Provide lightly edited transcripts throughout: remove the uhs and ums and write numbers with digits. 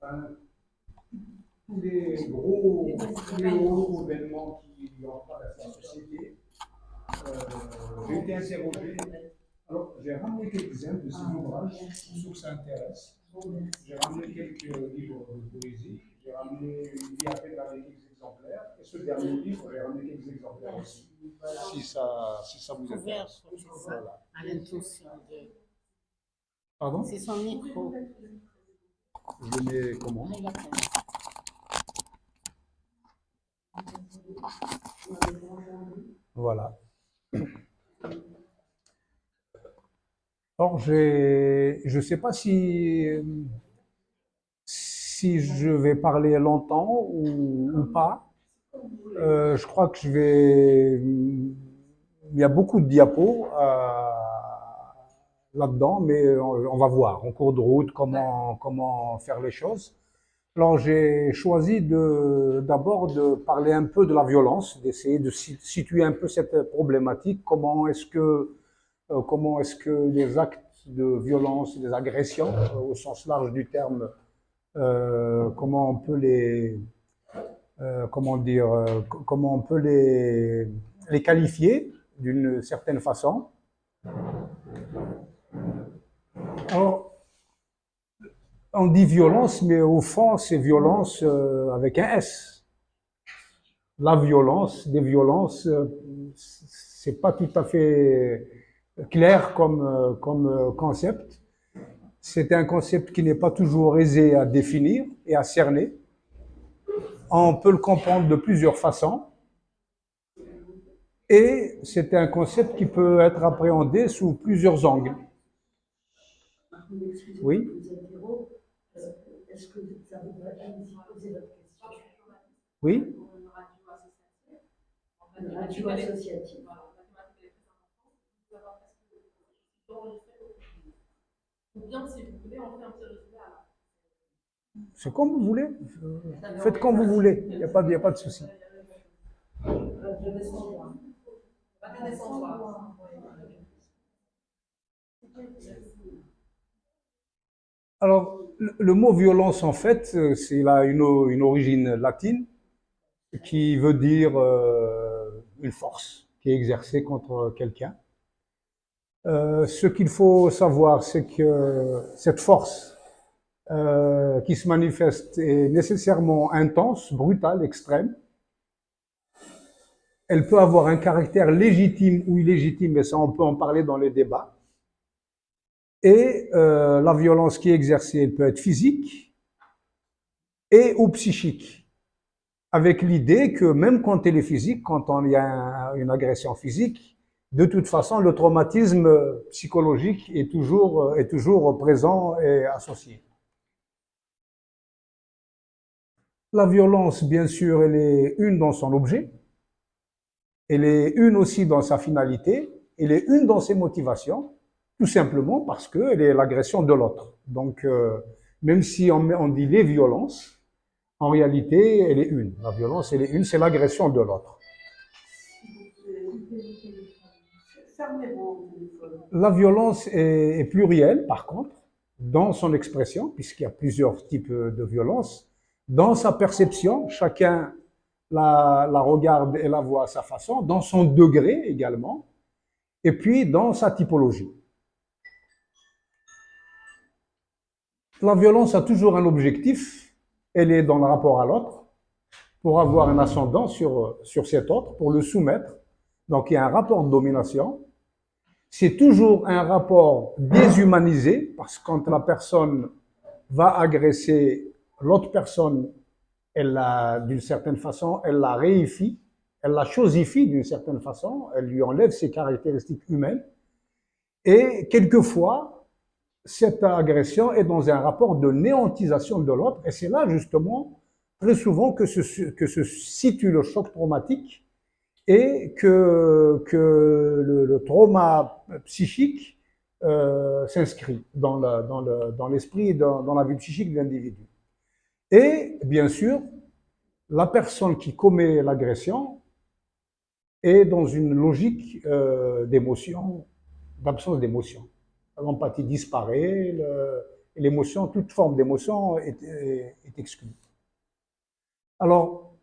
Enfin, tous les gros fléaux, événements qui ont traversé la société, j'ai été interrogé. Alors, j'ai ramené quelques-uns de ces ouvrages, pour ceux que ça intéresse. J'ai ramené quelques livres de poésie, j'ai ramené une vie à peine avec quelques exemplaires, et ce dernier livre, j'ai ramené quelques exemplaires aussi, si ça vous intéresse. Voilà. À l'intention de. Pardon? C'est son micro. Je le mets comment? Voilà. Or, je ne sais pas si je vais parler longtemps ou pas. Je crois que je vais. Il y a beaucoup de diapos là-dedans, mais on va voir en cours de route comment faire les choses. Alors, j'ai choisi d'abord de parler un peu de la violence, d'essayer de situer un peu cette problématique. Comment est-ce que les actes de violence, des agressions, au sens large du terme, comment on peut comment on peut les qualifier d'une certaine façon. Alors, on dit violence, mais au fond, c'est violence avec un S. La violence, des violences, c'est pas tout à fait clair comme concept. C'est un concept qui n'est pas toujours aisé à définir et à cerner. On peut le comprendre de plusieurs façons. Et c'est un concept qui peut être appréhendé sous plusieurs angles. Oui. Est-ce que ça vous poser votre question? Oui. Une radio associative. Ou bien, si vous voulez, on fait un petit résumé à la. C'est comme vous voulez. Faites comme vous voulez. Il n'y a pas de souci. Alors, le mot violence, en fait, c'est là une origine latine qui veut dire une force qui est exercée contre quelqu'un. Ce qu'il faut savoir, c'est que cette force qui se manifeste est nécessairement intense, brutale, extrême. Elle peut avoir un caractère légitime ou illégitime, et ça on peut en parler dans les débats. Et la violence qui est exercée, elle peut être physique et ou psychique. Avec l'idée que même quand elle est physique, quand il y a une agression physique, de toute façon, le traumatisme psychologique est toujours présent et associé. La violence, bien sûr, elle est une dans son objet, elle est une aussi dans sa finalité, elle est une dans ses motivations, tout simplement parce qu'elle est l'agression de l'autre. Donc, même si on dit les violences, en réalité, elle est une. La violence, elle est une, c'est l'agression de l'autre. La violence est plurielle, par contre, dans son expression, puisqu'il y a plusieurs types de violence. Dans sa perception, chacun la regarde et la voit à sa façon, dans son degré également, et puis dans sa typologie. La violence a toujours un objectif, elle est dans le rapport à l'autre, pour avoir un ascendant sur cet autre, pour le soumettre. Donc il y a un rapport de domination. C'est toujours un rapport déshumanisé, parce que quand la personne va agresser l'autre personne, d'une certaine façon, elle la réifie, elle la chosifie d'une certaine façon, elle lui enlève ses caractéristiques humaines. Et quelquefois, cette agression est dans un rapport de néantisation de l'autre, et c'est là justement, très souvent, que se situe le choc traumatique, et que le trauma psychique s'inscrit dans l'esprit et dans la vie psychique de l'individu. Et bien sûr, la personne qui commet l'agression est dans une logique d'émotion, d'absence d'émotion. L'empathie disparaît, Et l'émotion, toute forme d'émotion est exclue. Alors,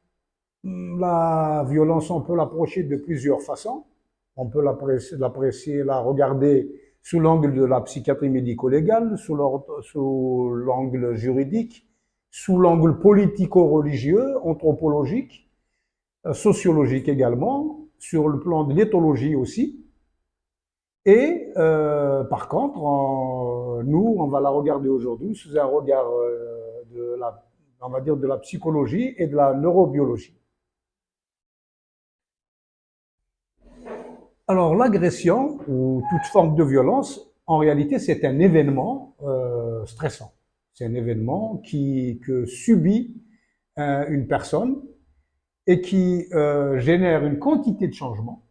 la violence, on peut l'approcher de plusieurs façons. On peut l'apprécier, la regarder sous l'angle de la psychiatrie médico-légale, sous l'angle juridique, sous l'angle politico-religieux, anthropologique, sociologique également, sur le plan de l'éthologie aussi. Et par contre, nous, on va la regarder aujourd'hui sous un regard on va dire de la psychologie et de la neurobiologie. Alors, l'agression ou toute forme de violence, en réalité, c'est un événement stressant. C'est un événement que subit une personne et qui génère une quantité de changements.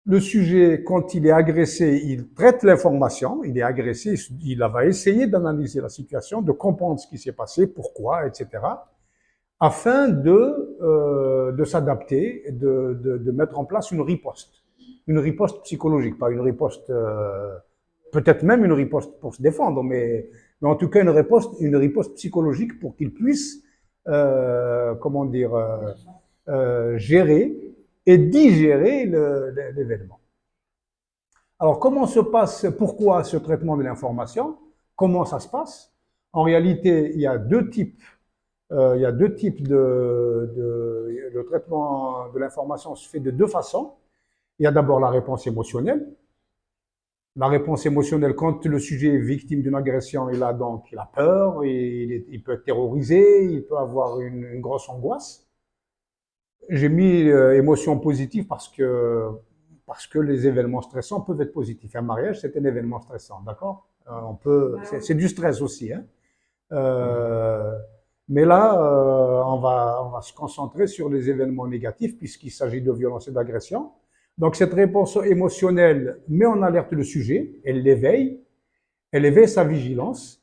Le sujet, quand il est agressé, il traite l'information, il est agressé, il va essayer d'analyser la situation, de comprendre ce qui s'est passé, pourquoi, etc., afin de s'adapter, de mettre en place une riposte psychologique, pas une riposte, peut-être même une riposte pour se défendre, mais en tout cas une riposte psychologique pour qu'il puisse, comment dire, gérer et digérer l'événement. Alors, comment se passe, pourquoi ce traitement de l'information? Comment ça se passe? En réalité, il y a deux types. Le traitement de l'information se fait de deux façons. Il y a d'abord la réponse émotionnelle. La réponse émotionnelle, quand le sujet est victime d'une agression, il a peur, il peut être terrorisé, il peut avoir une grosse angoisse. J'ai mis émotion positive parce que les événements stressants peuvent être positifs. Un mariage, c'est un événement stressant, d'accord? C'est du stress aussi, hein. Mais là, on va se concentrer sur les événements négatifs puisqu'il s'agit de violence et d'agression. Donc cette réponse émotionnelle met en alerte le sujet, elle éveille sa vigilance.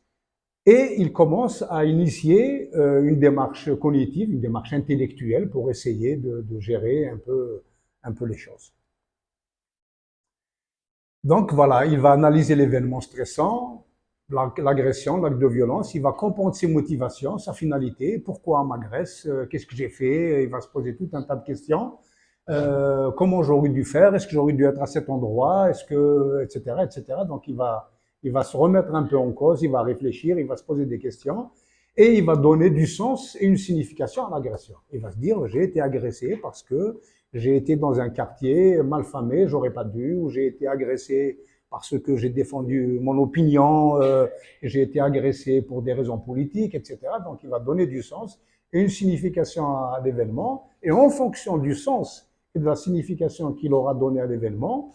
Et il commence à initier une démarche cognitive, une démarche intellectuelle pour essayer de gérer un peu les choses. Donc voilà, il va analyser l'événement stressant, l'agression, l'acte de violence, il va comprendre ses motivations, sa finalité, pourquoi on m'agresse, qu'est-ce que j'ai fait, il va se poser tout un tas de questions. Comment j'aurais dû faire, est-ce que j'aurais dû être à cet endroit, etc., etc. Donc il va se remettre un peu en cause, il va réfléchir, il va se poser des questions et il va donner du sens et une signification à l'agression. Il va se dire, j'ai été agressé parce que j'ai été dans un quartier malfamé, j'aurais pas dû, ou j'ai été agressé parce que j'ai défendu mon opinion, j'ai été agressé pour des raisons politiques, etc. Donc il va donner du sens et une signification à l'événement. Et en fonction du sens et de la signification qu'il aura donné à l'événement,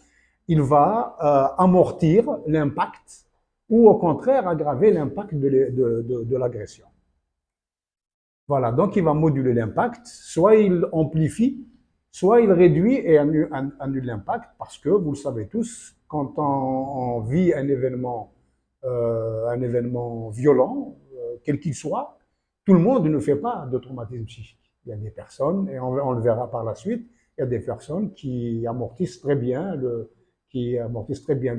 il va amortir l'impact ou au contraire aggraver l'impact de l'agression. Voilà, donc il va moduler l'impact, soit il amplifie, soit il réduit et annule l'impact, parce que, vous le savez tous, quand on vit un événement violent, quel qu'il soit, tout le monde ne fait pas de traumatisme psychique. Il y a des personnes, et on le verra par la suite, il y a des personnes qui amortissent très bien le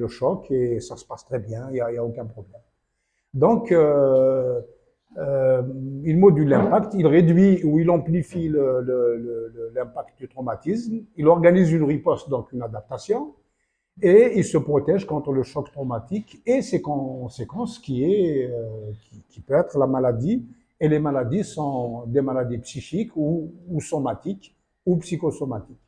choc et ça se passe très bien, il n'y a aucun problème. Donc, il module l'impact, il réduit ou il amplifie l'impact du traumatisme, il organise une riposte, donc une adaptation, et il se protège contre le choc traumatique et ses conséquences qui peut être la maladie, et les maladies sont des maladies psychiques ou somatiques ou psychosomatiques.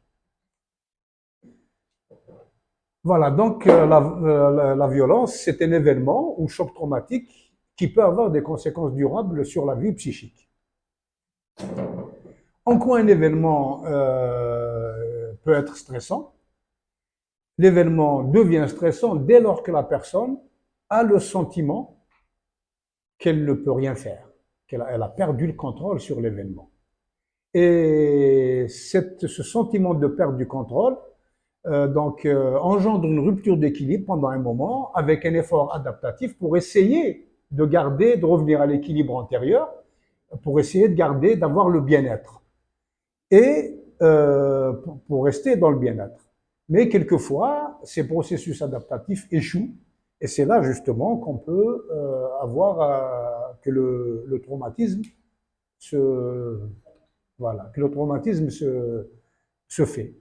Voilà, donc la violence, c'est un événement ou choc traumatique qui peut avoir des conséquences durables sur la vie psychique. En quoi un événement peut être stressant? L'événement devient stressant dès lors que la personne a le sentiment qu'elle ne peut rien faire, qu'elle a perdu le contrôle sur l'événement. Et ce sentiment de perte du contrôle engendre une rupture d'équilibre pendant un moment avec un effort adaptatif pour essayer de revenir à l'équilibre antérieur, pour essayer d'avoir le bien-être et pour rester dans le bien-être. Mais quelquefois, ces processus adaptatifs échouent Et c'est là justement qu'on peut avoir que le traumatisme se, voilà, que le traumatisme se fait.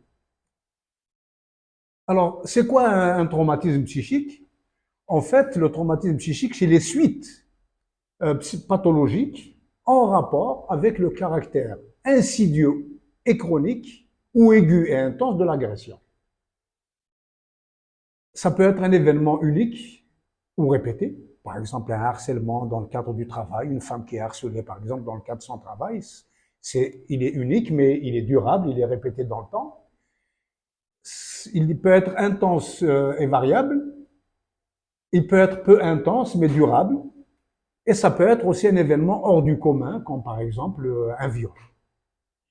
Alors, c'est quoi un traumatisme psychique? En fait, le traumatisme psychique, c'est les suites pathologiques en rapport avec le caractère insidieux et chronique ou aigu et intense de l'agression. Ça peut être un événement unique ou répété, par exemple un harcèlement dans le cadre du travail, une femme qui est harcelée par exemple dans le cadre de son travail, il est unique mais il est durable, il est répété dans le temps. Il peut être intense et variable, il peut être peu intense mais durable, et ça peut être aussi un événement hors du commun, comme par exemple un viol.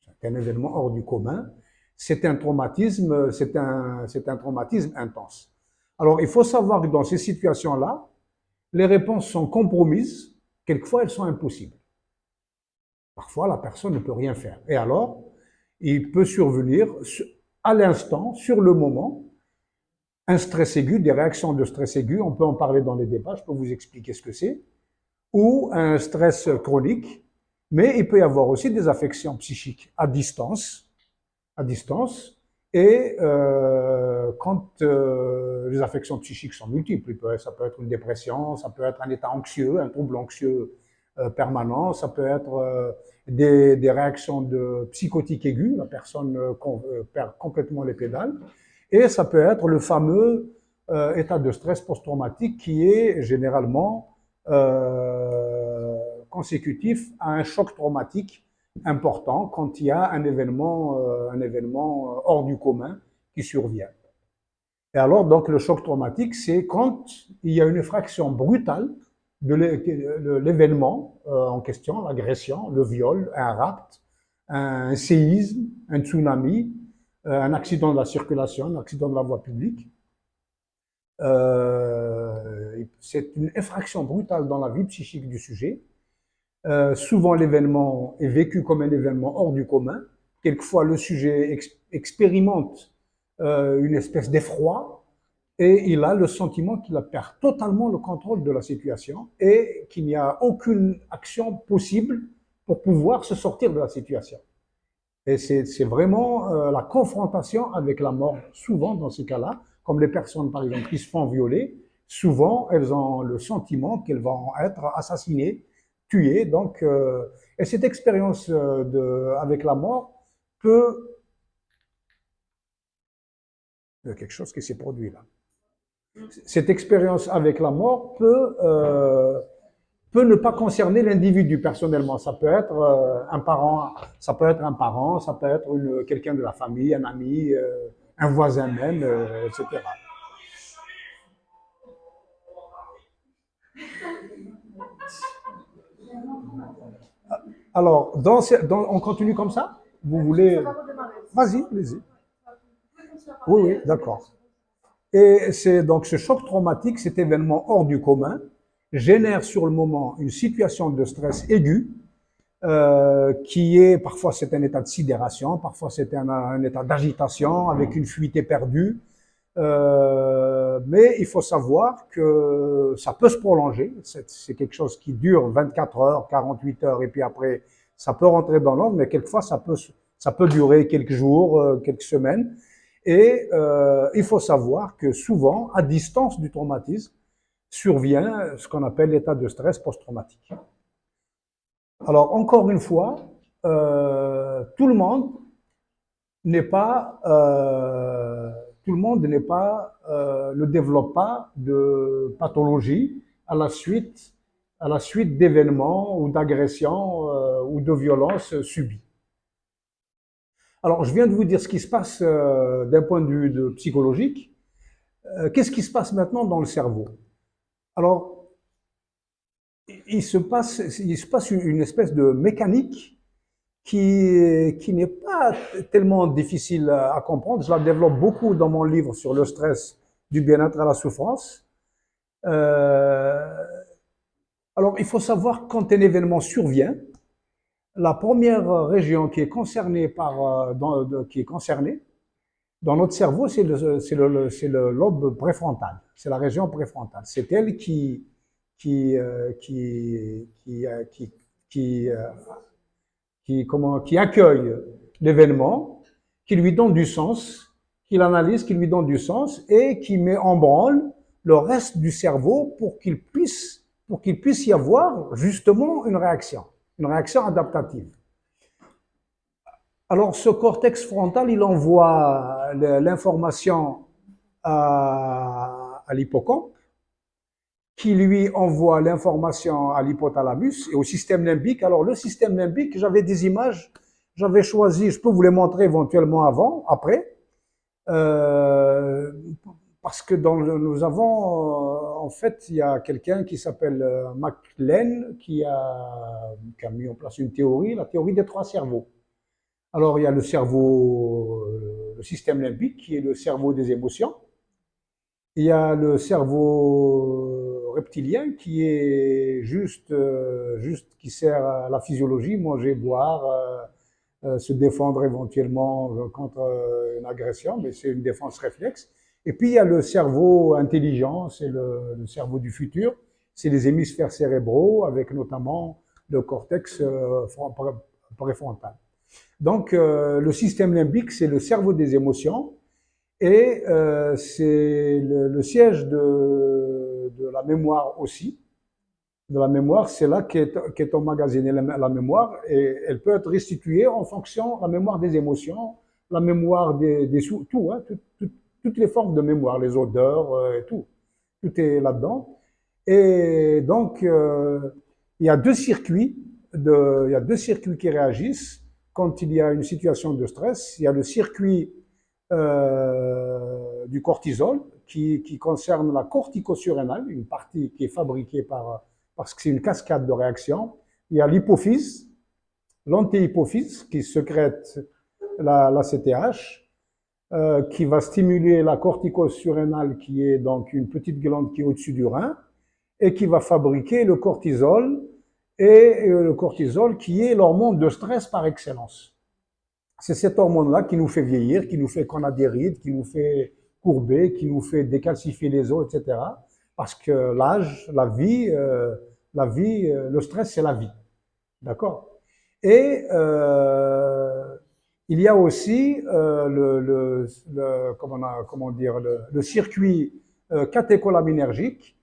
C'est un événement hors du commun, c'est un traumatisme, c'est un traumatisme intense. Alors il faut savoir que dans ces situations-là, les réponses sont compromises, quelquefois elles sont impossibles. Parfois la personne ne peut rien faire. Et alors, il peut survenir à l'instant, sur le moment, un stress aigu, des réactions de stress aigu, on peut en parler dans les débats, je peux vous expliquer ce que c'est, ou un stress chronique, mais il peut y avoir aussi des affections psychiques à distance, et quand les affections psychiques sont multiples, ça peut être une dépression, ça peut être un état anxieux, un trouble anxieux permanent, ça peut être des réactions de psychotiques aiguës, la personne perd complètement les pédales, et ça peut être le fameux état de stress post-traumatique qui est généralement consécutif à un choc traumatique important quand il y a un événement hors du commun qui survient. Et alors, donc, le choc traumatique, c'est quand il y a une effraction brutale de l'événement en question, l'agression, le viol, un rapt, un séisme, un tsunami, un accident de la circulation, un accident de la voie publique. C'est une effraction brutale dans la vie psychique du sujet. Souvent, l'événement est vécu comme un événement hors du commun. Quelquefois, le sujet expérimente une espèce d'effroi et il a le sentiment qu'il perd totalement le contrôle de la situation et qu'il n'y a aucune action possible pour pouvoir se sortir de la situation. Et c'est vraiment la confrontation avec la mort, souvent dans ces cas-là, comme les personnes, par exemple, qui se font violer, souvent, elles ont le sentiment qu'elles vont être assassinées, tuées. Donc, et cette expérience avec la mort peut... Il y a quelque chose qui s'est produit là. Cette expérience avec la mort peut ne pas concerner l'individu personnellement. Ça peut être un parent, ça peut être un parent, ça peut être quelqu'un de la famille, un ami, un voisin même, etc. Alors, on continue comme ça? Vous voulez? Vas-y, allez-y. Oui, oui, d'accord. Et c'est donc ce choc traumatique, cet événement hors du commun, génère sur le moment une situation de stress aigu, qui est, parfois c'est un état de sidération, parfois c'est un état d'agitation avec une fuite éperdue, mais il faut savoir que ça peut se prolonger, c'est quelque chose qui dure 24 heures, 48 heures, et puis après ça peut rentrer dans l'ordre, mais quelquefois ça peut durer quelques jours, quelques semaines, et il faut savoir que souvent, à distance du traumatisme, survient ce qu'on appelle l'état de stress post-traumatique. Alors, encore une fois, tout le monde n'est pas, ne développe pas de pathologie à la suite d'événements ou d'agressions ou de violences subies. Alors, je viens de vous dire ce qui se passe d'un point de vue psychologique. Qu'est-ce qui se passe maintenant dans le cerveau? Alors, il se passe une espèce de mécanique qui n'est pas tellement difficile à comprendre. Je la développe beaucoup dans mon livre sur le stress, du bien-être à la souffrance. Alors, il faut savoir quand un événement survient, la première région qui est concernée Dans notre cerveau, c'est le lobe préfrontal, c'est la région préfrontale. C'est elle qui, euh, qui, qui, euh, qui, qui, euh, qui accueille l'événement, qui lui donne du sens, qui l'analyse, qui lui donne du sens et qui met en branle le reste du cerveau pour qu'il puisse y avoir justement une réaction adaptative. Alors, ce cortex frontal, il envoie l'information à l'hippocampe, qui lui envoie l'information à l'hypothalamus et au système limbique. Alors, le système limbique, j'avais des images, j'avais choisi, je peux vous les montrer éventuellement après, euh, parce que nous avons, en fait, il y a quelqu'un qui s'appelle MacLean qui a mis en place une théorie, la théorie des trois cerveaux. Alors, il y a le cerveau, le système limbique, qui est le cerveau des émotions. Il y a le cerveau reptilien, qui est juste qui sert à la physiologie, manger, boire, se défendre éventuellement contre une agression, mais c'est une défense réflexe. Et puis, il y a le cerveau intelligent, c'est le cerveau du futur. C'est les hémisphères cérébraux, avec notamment le cortex préfrontal. Donc, le système limbique, c'est le cerveau des émotions et c'est le siège de la mémoire aussi. De la mémoire, c'est là qu'est emmagasinée la mémoire et elle peut être restituée en fonction de la mémoire des émotions, la mémoire tout, hein, toutes les formes de mémoire, les odeurs et tout. Tout est là-dedans. Et donc, il y a il y a deux circuits qui réagissent quand il y a une situation de stress. Il y a le circuit du cortisol qui concerne la corticosurrénale, une partie qui est fabriquée parce que c'est une cascade de réactions. Il y a l'hypophyse, l'antéhypophyse qui sécrète la CTH, qui va stimuler la corticosurrénale qui est donc une petite glande qui est au-dessus du rein et qui va fabriquer le cortisol et le cortisol qui est l'hormone de stress par excellence. C'est cette hormone-là qui nous fait vieillir, qui nous fait qu'on a des rides, qui nous fait courber, qui nous fait décalcifier les os, etc. Parce que l'âge, le stress, c'est la vie. D'accord. Et il y a aussi comment dire, le circuit catécholaminergique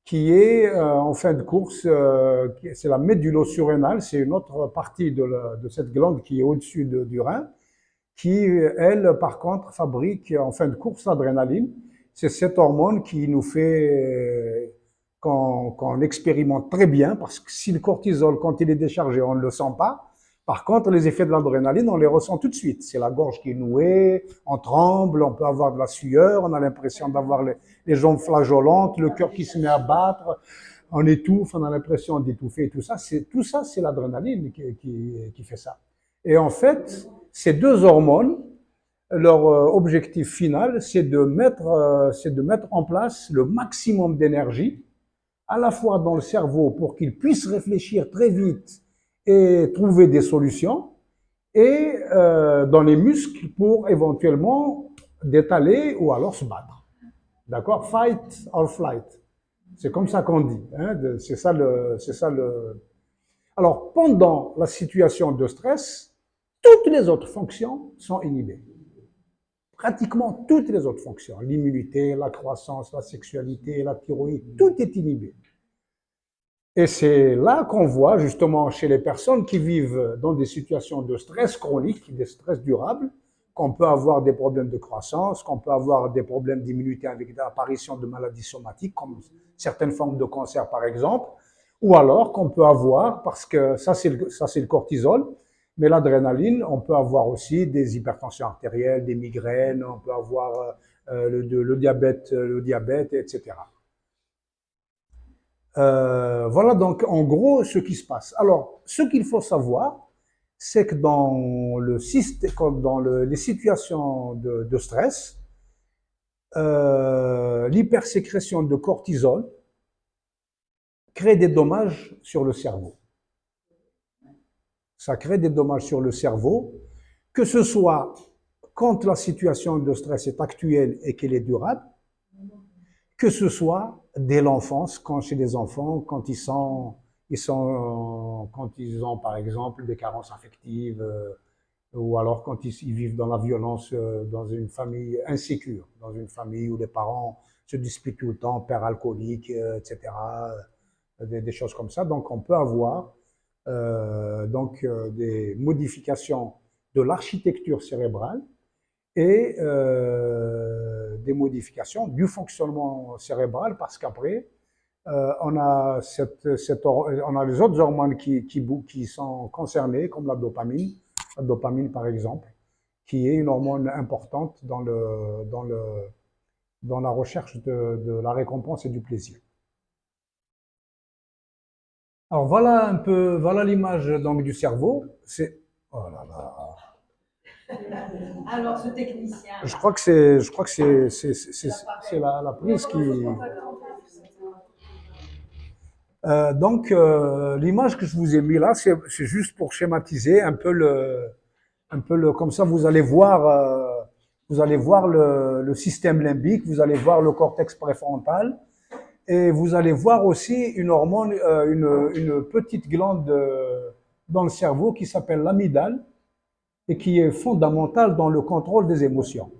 qui est en fin de course, c'est la médullosurrénale, c'est une autre partie de cette glande qui est au-dessus du rein, qui, elle, par contre, fabrique en fin de course l'adrénaline. C'est cette hormone qui nous fait qu'on expérimente très bien, parce que si le cortisol, quand il est déchargé, on ne le sent pas. Par contre, les effets de l'adrénaline, on les ressent tout de suite. C'est la gorge qui est nouée, on tremble, on peut avoir de la sueur, on a l'impression d'avoir les jambes flageolantes, le cœur qui se met à battre, on étouffe, on a l'impression d'étouffer, tout ça, c'est l'adrénaline qui fait ça. Et en fait, ces deux hormones, leur objectif final, c'est de mettre en place le maximum d'énergie, à la fois dans le cerveau pour qu'il puisse réfléchir très vite et trouver des solutions, et dans les muscles pour éventuellement d'étaler ou alors se battre. D'accord? Fight or flight. C'est comme ça qu'on dit. Hein? C'est ça le. Alors, pendant la situation de stress, toutes les autres fonctions sont inhibées. Pratiquement toutes les autres fonctions. L'immunité, la croissance, la sexualité, la thyroïde, tout est inhibé. Et c'est là qu'on voit justement chez les personnes qui vivent dans des situations de stress chronique, des stress durables, qu'on peut avoir des problèmes de croissance, qu'on peut avoir des problèmes d'immunité avec l'apparition de maladies somatiques, comme certaines formes de cancer par exemple, ou alors qu'on peut avoir, parce que ça c'est le cortisol, mais l'adrénaline, on peut avoir aussi des hypertensions artérielles, des migraines, on peut avoir le diabète, etc. Voilà donc en gros ce qui se passe. Alors, ce qu'il faut savoir, c'est que dans les situations de stress, l'hypersécrétion de cortisol crée des dommages sur le cerveau. Ça crée des dommages sur le cerveau, que ce soit quand la situation de stress est actuelle et qu'elle est durable, que ce soit dès l'enfance, quand chez les enfants, quand ils ont par exemple des carences affectives, ou alors quand ils vivent dans la violence, dans une famille insécure, dans une famille où les parents se disputent tout le temps, père alcoolique, etc., des choses comme ça. Donc on peut avoir des modifications de l'architecture cérébrale et des modifications du fonctionnement cérébral parce qu'après, on a on a les autres hormones qui sont concernées, comme la dopamine par exemple, qui est une hormone importante dans la recherche de la récompense et du plaisir. Alors voilà un peu, voilà l'image donc du cerveau. Oh là là. Alors, ce technicien. Je crois que c'est la prise qui. L'image que je vous ai mis là, c'est juste pour schématiser un peu le, comme ça vous allez voir le système limbique, vous allez voir le cortex préfrontal, et vous allez voir aussi une hormone, une petite glande dans le cerveau qui s'appelle l'amygdale et qui est fondamentale dans le contrôle des émotions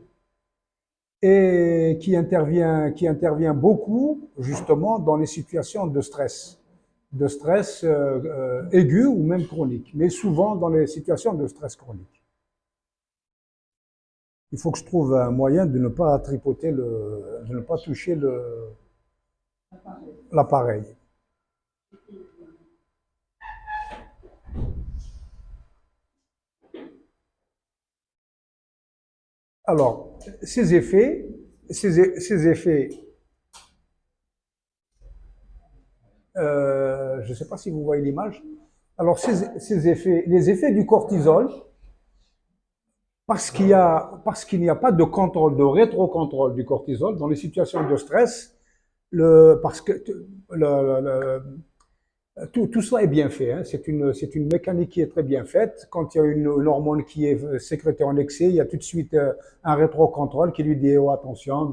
et qui intervient beaucoup justement dans les situations de stress aigu ou même chronique, mais souvent dans les situations de stress chronique. Il faut que je trouve un moyen de ne pas tripoter de ne pas toucher l'appareil. Alors, ces effets, je ne sais pas si vous voyez l'image. Alors, ces effets, les effets du cortisol, parce qu'il n'y a pas de contrôle, de rétrocontrôle du cortisol dans les situations de stress, parce que tout cela est bien fait. Hein. C'est une mécanique qui est très bien faite. Quand il y a une hormone qui est sécrétée en excès, il y a tout de suite un rétrocontrôle qui lui dit oh, attention.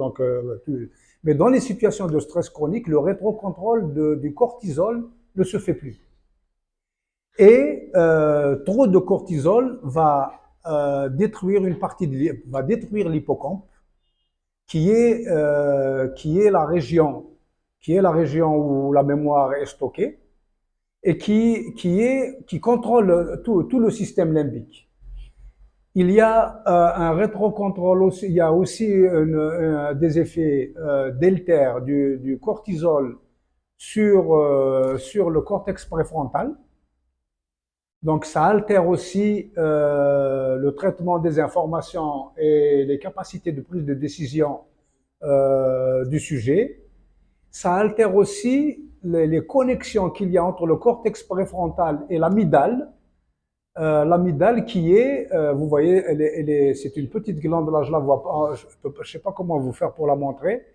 Mais dans les situations de stress chronique, le rétrocontrôle du cortisol ne se fait plus. Et trop de cortisol va détruire va détruire l'hippocampe, qui est la région où la mémoire est stockée et qui contrôle tout le système limbique. Il y a un rétrocontrôle aussi, il y a aussi des effets délétères du cortisol sur le cortex préfrontal. Donc ça altère aussi le traitement des informations et les capacités de prise de décision du sujet. Ça altère aussi les connexions qu'il y a entre le cortex préfrontal et l'amygdale. L'amygdale qui est, vous voyez, c'est une petite glande, là je la vois pas, je sais pas comment vous faire pour la montrer.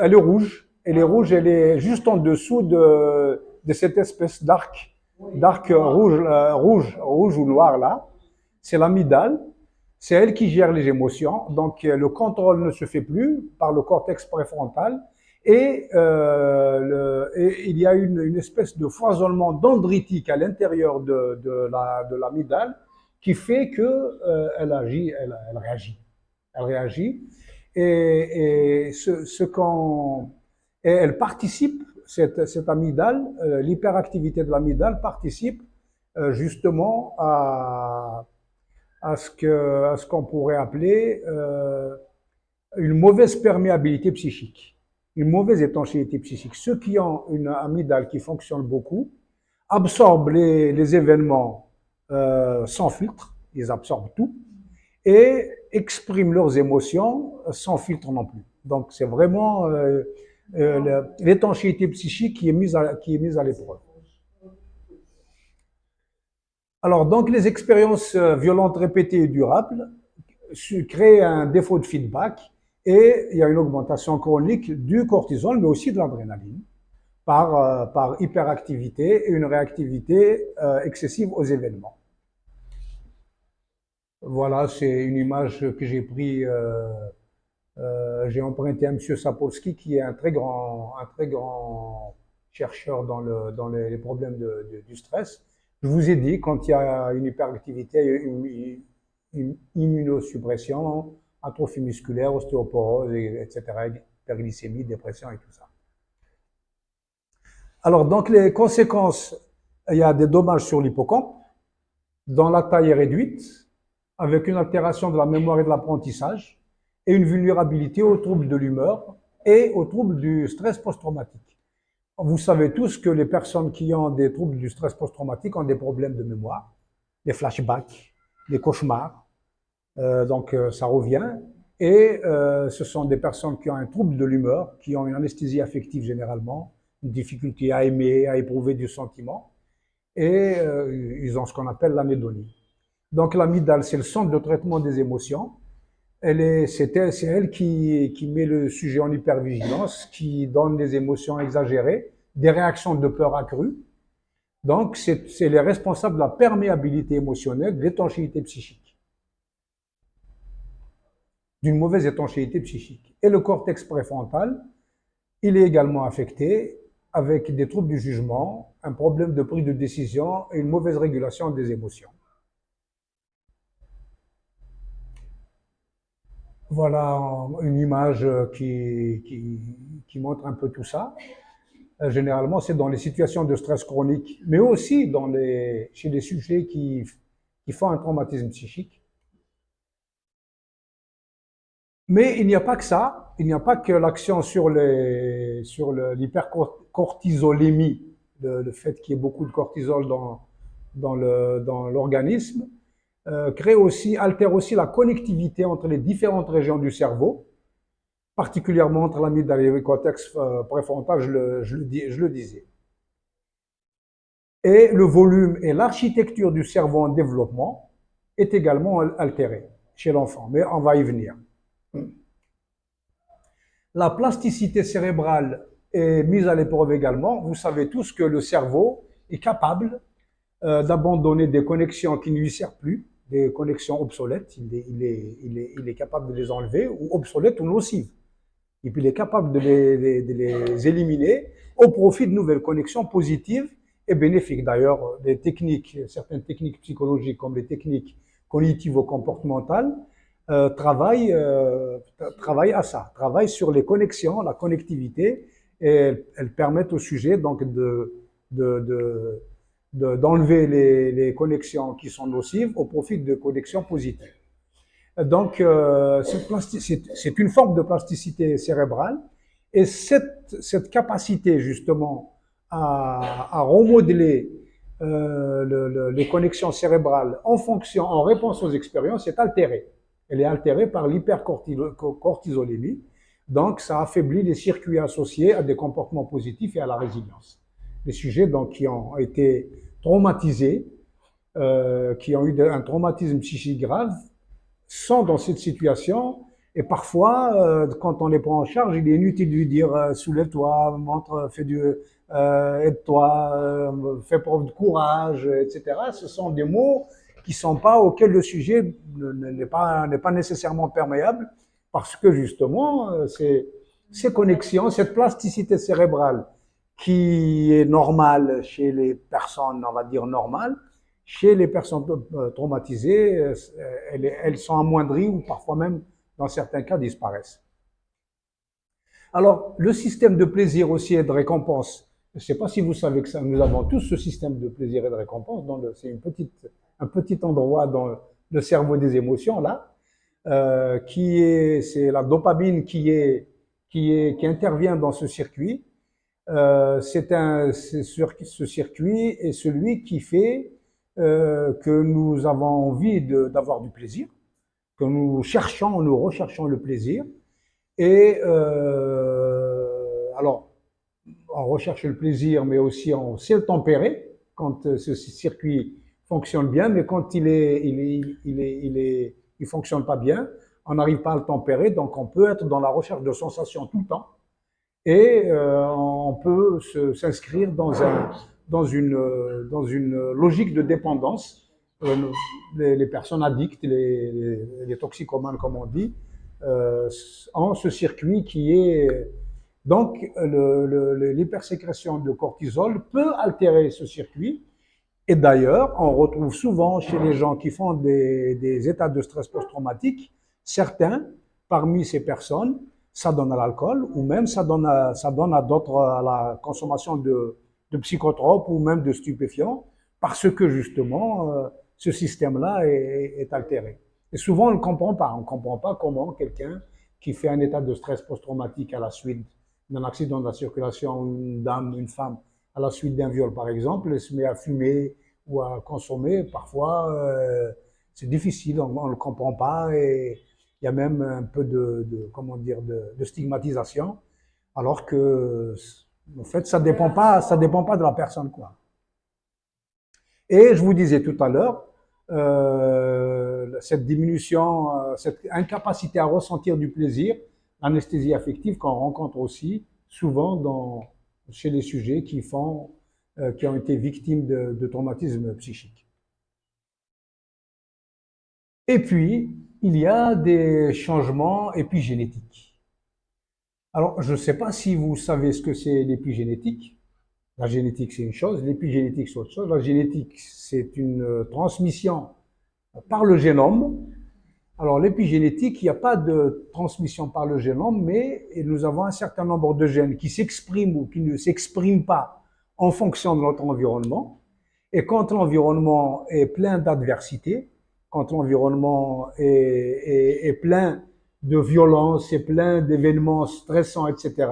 Elle est rouge, elle est juste en dessous de cette espèce d'arc rouge ou noir là. C'est l'amygdale, c'est elle qui gère les émotions, donc le contrôle ne se fait plus par le cortex préfrontal. Et il y a une espèce de foisonnement dendritique à l'intérieur de l'amygdale qui fait que elle réagit et elle participe, cette amygdale, l'hyperactivité de l'amygdale participe justement à ce qu'on pourrait appeler une mauvaise perméabilité psychique. Une mauvaise étanchéité psychique. Ceux qui ont une amygdale qui fonctionne beaucoup absorbent les événements sans filtre, ils absorbent tout, et expriment leurs émotions sans filtre non plus. Donc c'est vraiment l'étanchéité psychique qui est mise à l'épreuve. Alors donc les expériences violentes répétées et durables créent un défaut de feedback. Et il y a une augmentation chronique du cortisol, mais aussi de l'adrénaline, par hyperactivité et une réactivité excessive aux événements. Voilà, c'est une image que j'ai pris. J'ai emprunté à M. Sapolsky, qui est un très grand chercheur dans les problèmes du stress. Je vous ai dit, quand il y a une hyperactivité, une immunosuppression, atrophie musculaire, ostéoporose, etc., hyperglycémie, dépression et tout ça. Alors, donc, les conséquences, il y a des dommages sur l'hippocampe, dont la taille est réduite, avec une altération de la mémoire et de l'apprentissage, et une vulnérabilité aux troubles de l'humeur et aux troubles du stress post-traumatique. Vous savez tous que les personnes qui ont des troubles du stress post-traumatique ont des problèmes de mémoire, des flashbacks, des cauchemars, donc ça revient. Et ce sont des personnes qui ont un trouble de l'humeur, qui ont une anesthésie affective généralement, une difficulté à aimer, à éprouver du sentiment, et ils ont ce qu'on appelle l'anédonie. Donc l'amygdale, c'est le centre de traitement des émotions. C'est elle qui met le sujet en hypervigilance, qui donne des émotions exagérées, des réactions de peur accrues. Donc, c'est les responsables de la perméabilité émotionnelle, de l'étanchéité psychique, d'une mauvaise étanchéité psychique. Et le cortex préfrontal, il est également affecté avec des troubles du jugement, un problème de prise de décision et une mauvaise régulation des émotions. Voilà une image qui montre un peu tout ça. Généralement, c'est dans les situations de stress chronique, mais aussi chez les sujets qui font un traumatisme psychique. Mais il n'y a pas que ça, il n'y a pas que l'action sur l'hypercortisolémie, le fait qu'il y ait beaucoup de cortisol dans l'organisme, altère aussi la connectivité entre les différentes régions du cerveau, particulièrement entre l'amygdale et le cortex préfrontal, je le disais. Et le volume et l'architecture du cerveau en développement est également altérée chez l'enfant, mais on va y venir. La plasticité cérébrale est mise à l'épreuve également. Vous savez tous que le cerveau est capable d'abandonner des connexions qui ne lui servent plus, des connexions obsolètes. Il est capable de les enlever, ou obsolètes ou nocives. Et puis il est capable de les éliminer au profit de nouvelles connexions positives et bénéfiques. D'ailleurs, certaines techniques psychologiques comme les techniques cognitivo-comportementales travaillent à ça, travaillent sur les connexions, la connectivité, et elles permettent au sujet donc d'enlever les connexions qui sont nocives au profit de connexions positives. Donc, c'est une forme de plasticité cérébrale, et cette capacité justement à remodeler les connexions cérébrales en réponse aux expériences est altérée. Elle est altérée par l'hypercortisolémie, donc ça affaiblit les circuits associés à des comportements positifs et à la résilience. Les sujets donc qui ont été traumatisés, qui ont eu un traumatisme psychique grave, sont dans cette situation, et parfois, quand on les prend en charge, il est inutile de lui dire soulève-toi, aide-toi, fais preuve de courage, etc. Ce sont des mots auxquels le sujet n'est pas nécessairement perméable, parce que justement, ces connexions, cette plasticité cérébrale qui est normale chez les personnes, on va dire normales, chez les personnes traumatisées, elles sont amoindries ou parfois même, dans certains cas, disparaissent. Alors, le système de plaisir aussi et de récompense, je ne sais pas si vous savez que nous avons tous ce système de plaisir et de récompense, c'est un petit endroit dans le cerveau des émotions, là, c'est la dopamine qui intervient dans ce circuit. Ce circuit est celui qui fait que nous avons envie d'avoir du plaisir, que nous recherchons le plaisir. Et alors, on recherche le plaisir, mais aussi on sait le tempérer quand ce circuit fonctionne bien, mais quand il fonctionne pas bien, on n'arrive pas à le tempérer, donc on peut être dans la recherche de sensations tout le temps, et on peut s'inscrire dans une logique de dépendance euh, les personnes addictes, les toxicomanes comme on dit, ont ce circuit qui est... Donc l'hypersécrétion de cortisol peut altérer ce circuit. Et d'ailleurs, on retrouve souvent chez les gens qui font des états de stress post-traumatique, certains, parmi ces personnes, ça donne à l'alcool ou même ça donne à d'autres, à la consommation de psychotropes ou même de stupéfiants, parce que justement, ce système-là est altéré. Et souvent, on ne comprend pas. On ne comprend pas comment quelqu'un qui fait un état de stress post-traumatique à la suite d'un accident de la circulation, une dame, une femme, à la suite d'un viol par exemple, et se met à fumer ou à consommer, parfois c'est difficile, on ne le comprend pas et il y a même un peu comment dire, de stigmatisation, alors que en fait ça dépend pas de la personne quoi. Et je vous disais tout à l'heure, cette diminution, cette incapacité à ressentir du plaisir, l'anesthésie affective qu'on rencontre aussi souvent chez les sujets qui ont été victimes de traumatismes psychiques. Et puis, il y a des changements épigénétiques. Alors, je ne sais pas si vous savez ce que c'est l'épigénétique. La génétique, c'est une chose, l'épigénétique, c'est autre chose. La génétique, c'est une transmission par le génome. Alors, l'épigénétique, il n'y a pas de transmission par le génome, mais nous avons un certain nombre de gènes qui s'expriment ou qui ne s'expriment pas en fonction de notre environnement. Et quand l'environnement est plein d'adversité, quand l'environnement est plein de violence, est plein d'événements stressants, etc.,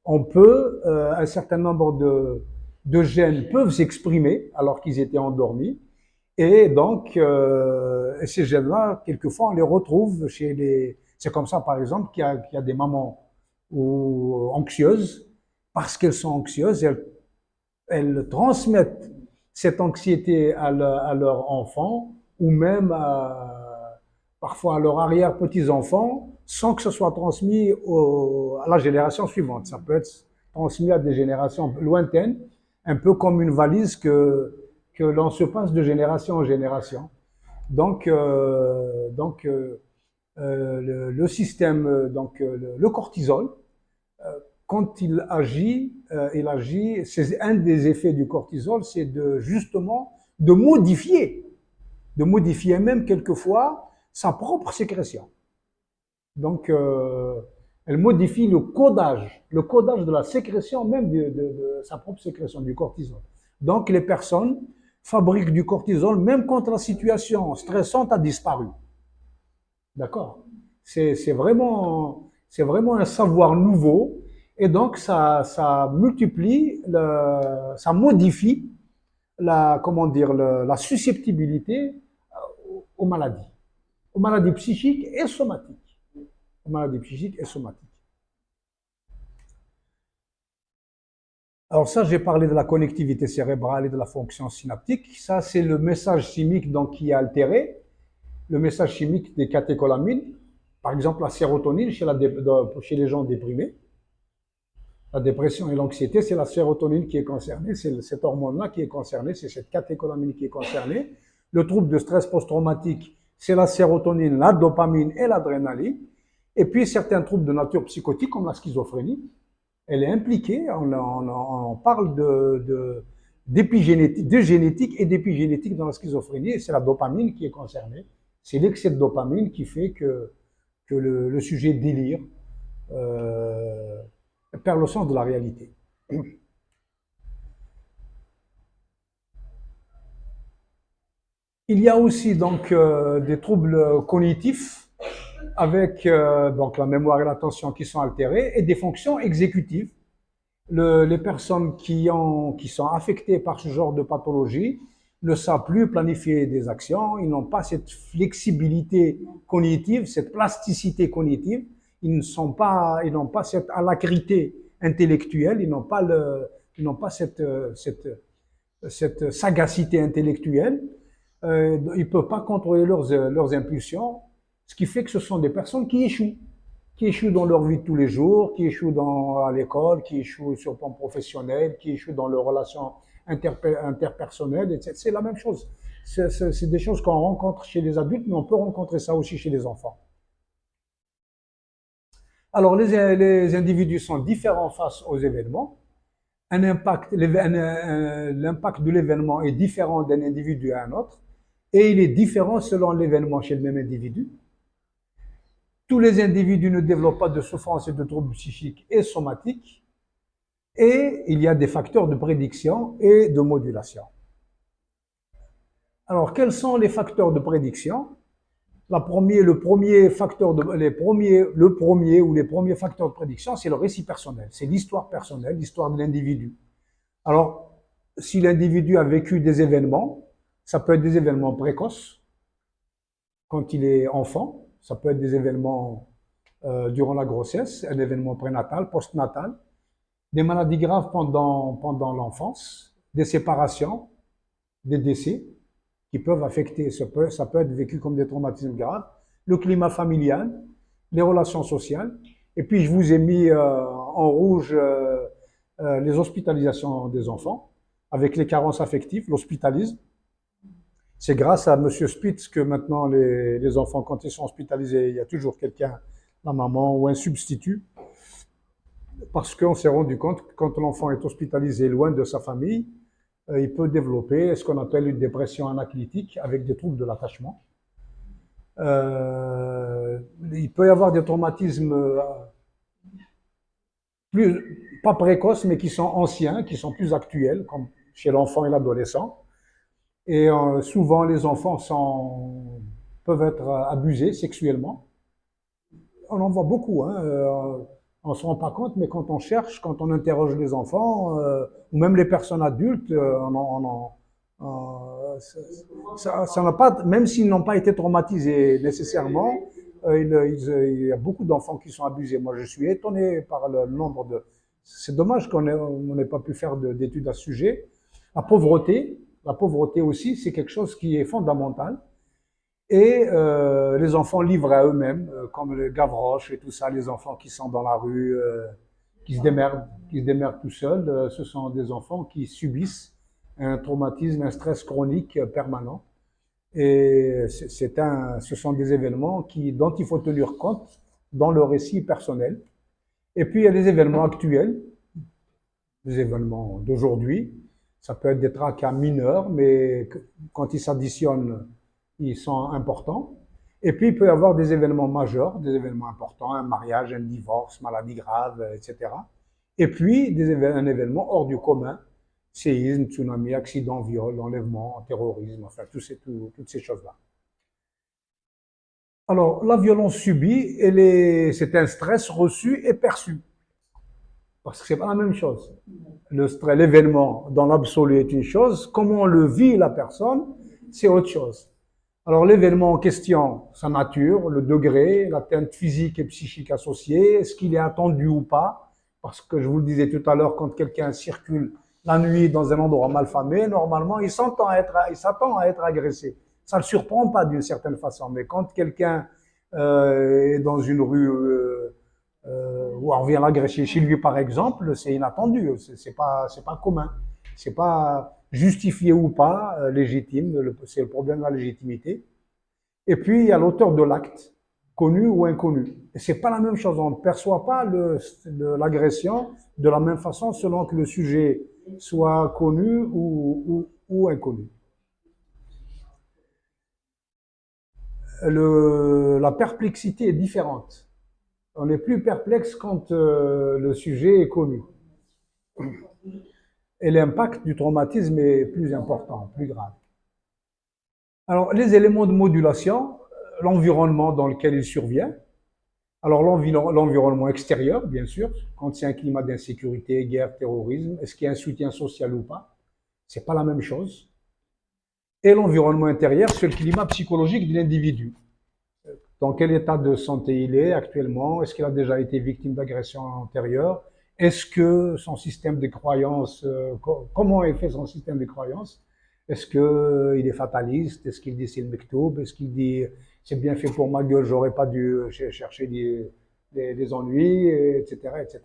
un certain nombre de gènes peuvent s'exprimer alors qu'ils étaient endormis. Et donc, ces gènes-là, quelquefois, on les retrouve chez les... C'est comme ça, par exemple, qu'il y a des mamans anxieuses. Parce qu'elles sont anxieuses, elles transmettent cette anxiété à leurs enfants ou même parfois à leurs arrière-petits-enfants sans que ce soit transmis à la génération suivante. Ça peut être transmis à des générations lointaines, un peu comme une valise que l'on se passe de génération en génération. Donc, le système, le cortisol, quand il agit, c'est un des effets du cortisol, c'est justement de modifier même quelquefois sa propre sécrétion. Donc, elle modifie le codage de la sécrétion même de sa propre sécrétion, du cortisol. Donc, les personnes fabriquent du cortisol même quand la situation stressante a disparu. D'accord? C'est vraiment un savoir nouveau et donc ça multiplie, ça modifie comment dire, la susceptibilité aux maladies psychiques et somatiques. Aux maladies psychiques et somatiques. Alors ça, j'ai parlé de la connectivité cérébrale et de la fonction synaptique. Ça, c'est le message chimique donc, qui est altéré. Le message chimique des catécholamines. Par exemple, la sérotonine chez les gens déprimés. La dépression et l'anxiété, c'est la sérotonine qui est concernée, c'est cette hormone-là qui est concernée, c'est cette catécholamine qui est concernée. Le trouble de stress post-traumatique, c'est la sérotonine, la dopamine et l'adrénaline. Et puis certains troubles de nature psychotique, comme la schizophrénie, elle est impliquée, on parle d'épigénétique, de génétique et d'épigénétique dans la schizophrénie, et c'est la dopamine qui est concernée. C'est l'excès de dopamine qui fait que le sujet délire, perd le sens de la réalité. Il y a aussi donc des troubles cognitifs avec donc la mémoire et l'attention qui sont altérées et des fonctions exécutives. Les personnes qui sont affectées par ce genre de pathologie ne savent plus planifier des actions, ils n'ont pas cette flexibilité cognitive, cette plasticité cognitive, ils n'ont pas cette alacrité intellectuelle, ils n'ont pas cette sagacité intellectuelle, ils ne peuvent pas contrôler leurs impulsions, ce qui fait que ce sont des personnes qui échouent dans leur vie de tous les jours, qui échouent à l'école, qui échouent sur le plan professionnel, qui échouent dans leurs relations interpersonnelles, etc. C'est la même chose. C'est des choses qu'on rencontre chez les adultes, mais on peut rencontrer ça aussi chez les enfants. Alors, les individus sont différents face aux événements. L'impact de l'événement est différent d'un individu à un autre, et il est différent selon l'événement chez le même individu. Tous les individus ne développent pas de souffrance et de troubles psychiques et somatiques, et il y a des facteurs de prédiction et de modulation. Alors, quels sont les facteurs de prédiction? Le premier facteur les premiers facteurs de prédiction, c'est le récit personnel, c'est l'histoire personnelle, l'histoire de l'individu. Alors, si l'individu a vécu des événements, ça peut être des événements précoces, quand il est enfant, ça peut être des événements durant la grossesse, un événement prénatal, postnatal, des maladies graves pendant l'enfance, des séparations, des décès qui peuvent affecter, ça peut être vécu comme des traumatismes graves, le climat familial, les relations sociales, et puis je vous ai mis en rouge les hospitalisations des enfants, avec les carences affectives, l'hospitalisme. C'est grâce à M. Spitz que maintenant les enfants, quand ils sont hospitalisés, il y a toujours quelqu'un, la maman ou un substitut, parce qu'on s'est rendu compte que quand l'enfant est hospitalisé loin de sa famille, il peut développer ce qu'on appelle une dépression anaclitique avec des troubles de l'attachement. Il peut y avoir des traumatismes pas précoces, mais qui sont anciens, qui sont plus actuels, comme chez l'enfant et l'adolescent. Et souvent, les enfants peuvent être abusés sexuellement. On en voit beaucoup, hein. On ne se rend pas compte, mais quand on cherche, quand on interroge les enfants, ou même les personnes adultes, ça n'a pas, même s'ils n'ont pas été traumatisés nécessairement, il y a beaucoup d'enfants qui sont abusés. Moi, je suis étonné par le nombre de... C'est dommage qu'on n'ait pas pu faire d'études à ce sujet. La pauvreté aussi, c'est quelque chose qui est fondamental. Et les enfants livrés à eux-mêmes, comme les Gavroche et tout ça, les enfants qui sont dans la rue, qui se démerdent tout seuls, ce sont des enfants qui subissent un traumatisme, un stress chronique permanent. Et ce sont des événements dont il faut tenir compte dans le récit personnel. Et puis il y a les événements actuels, les événements d'aujourd'hui. Ça peut être des tracas mineurs, mais quand ils s'additionnent, ils sont importants. Et puis, il peut y avoir des événements majeurs, des événements importants, un mariage, un divorce, maladie grave, etc. Et puis, un événement hors du commun, séisme, tsunami, accident, viol, enlèvement, terrorisme, enfin, toutes ces choses-là. Alors, la violence subie, c'est un stress reçu et perçu. Parce que c'est pas la même chose. L'événement dans l'absolu est une chose, comment le vit la personne, c'est autre chose. Alors l'événement en question, sa nature, le degré, l'atteinte physique et psychique associée, est-ce qu'il est attendu ou pas? Parce que je vous le disais tout à l'heure, quand quelqu'un circule la nuit dans un endroit malfamé, normalement il s'attend à être agressé. Ça ne le surprend pas d'une certaine façon, mais quand quelqu'un est dans une rue où on vient l'agresser chez lui par exemple, c'est inattendu, c'est pas commun, c'est pas justifié ou pas, légitime, c'est le problème de la légitimité. Et puis il y a l'auteur de l'acte, connu ou inconnu. Et c'est pas la même chose, on ne perçoit pas l'agression de la même façon selon que le sujet soit connu ou inconnu. La perplexité est différente. On est plus perplexe quand le sujet est connu. Et l'impact du traumatisme est plus important, plus grave. Alors, les éléments de modulation, l'environnement dans lequel il survient. Alors, l'environnement extérieur, bien sûr, quand il y a un climat d'insécurité, guerre, terrorisme, est-ce qu'il y a un soutien social ou pas? C'est pas la même chose. Et l'environnement intérieur, c'est le climat psychologique de l'individu. Dans quel état de santé il est actuellement? Est-ce qu'il a déjà été victime d'agression antérieure? Est-ce que son système de croyances, comment est fait son système de croyances? Est-ce qu'il est fataliste? Est-ce qu'il dit c'est le mektoub? Est-ce qu'il dit c'est bien fait pour ma gueule, j'aurais pas dû chercher des ennuis, etc., etc.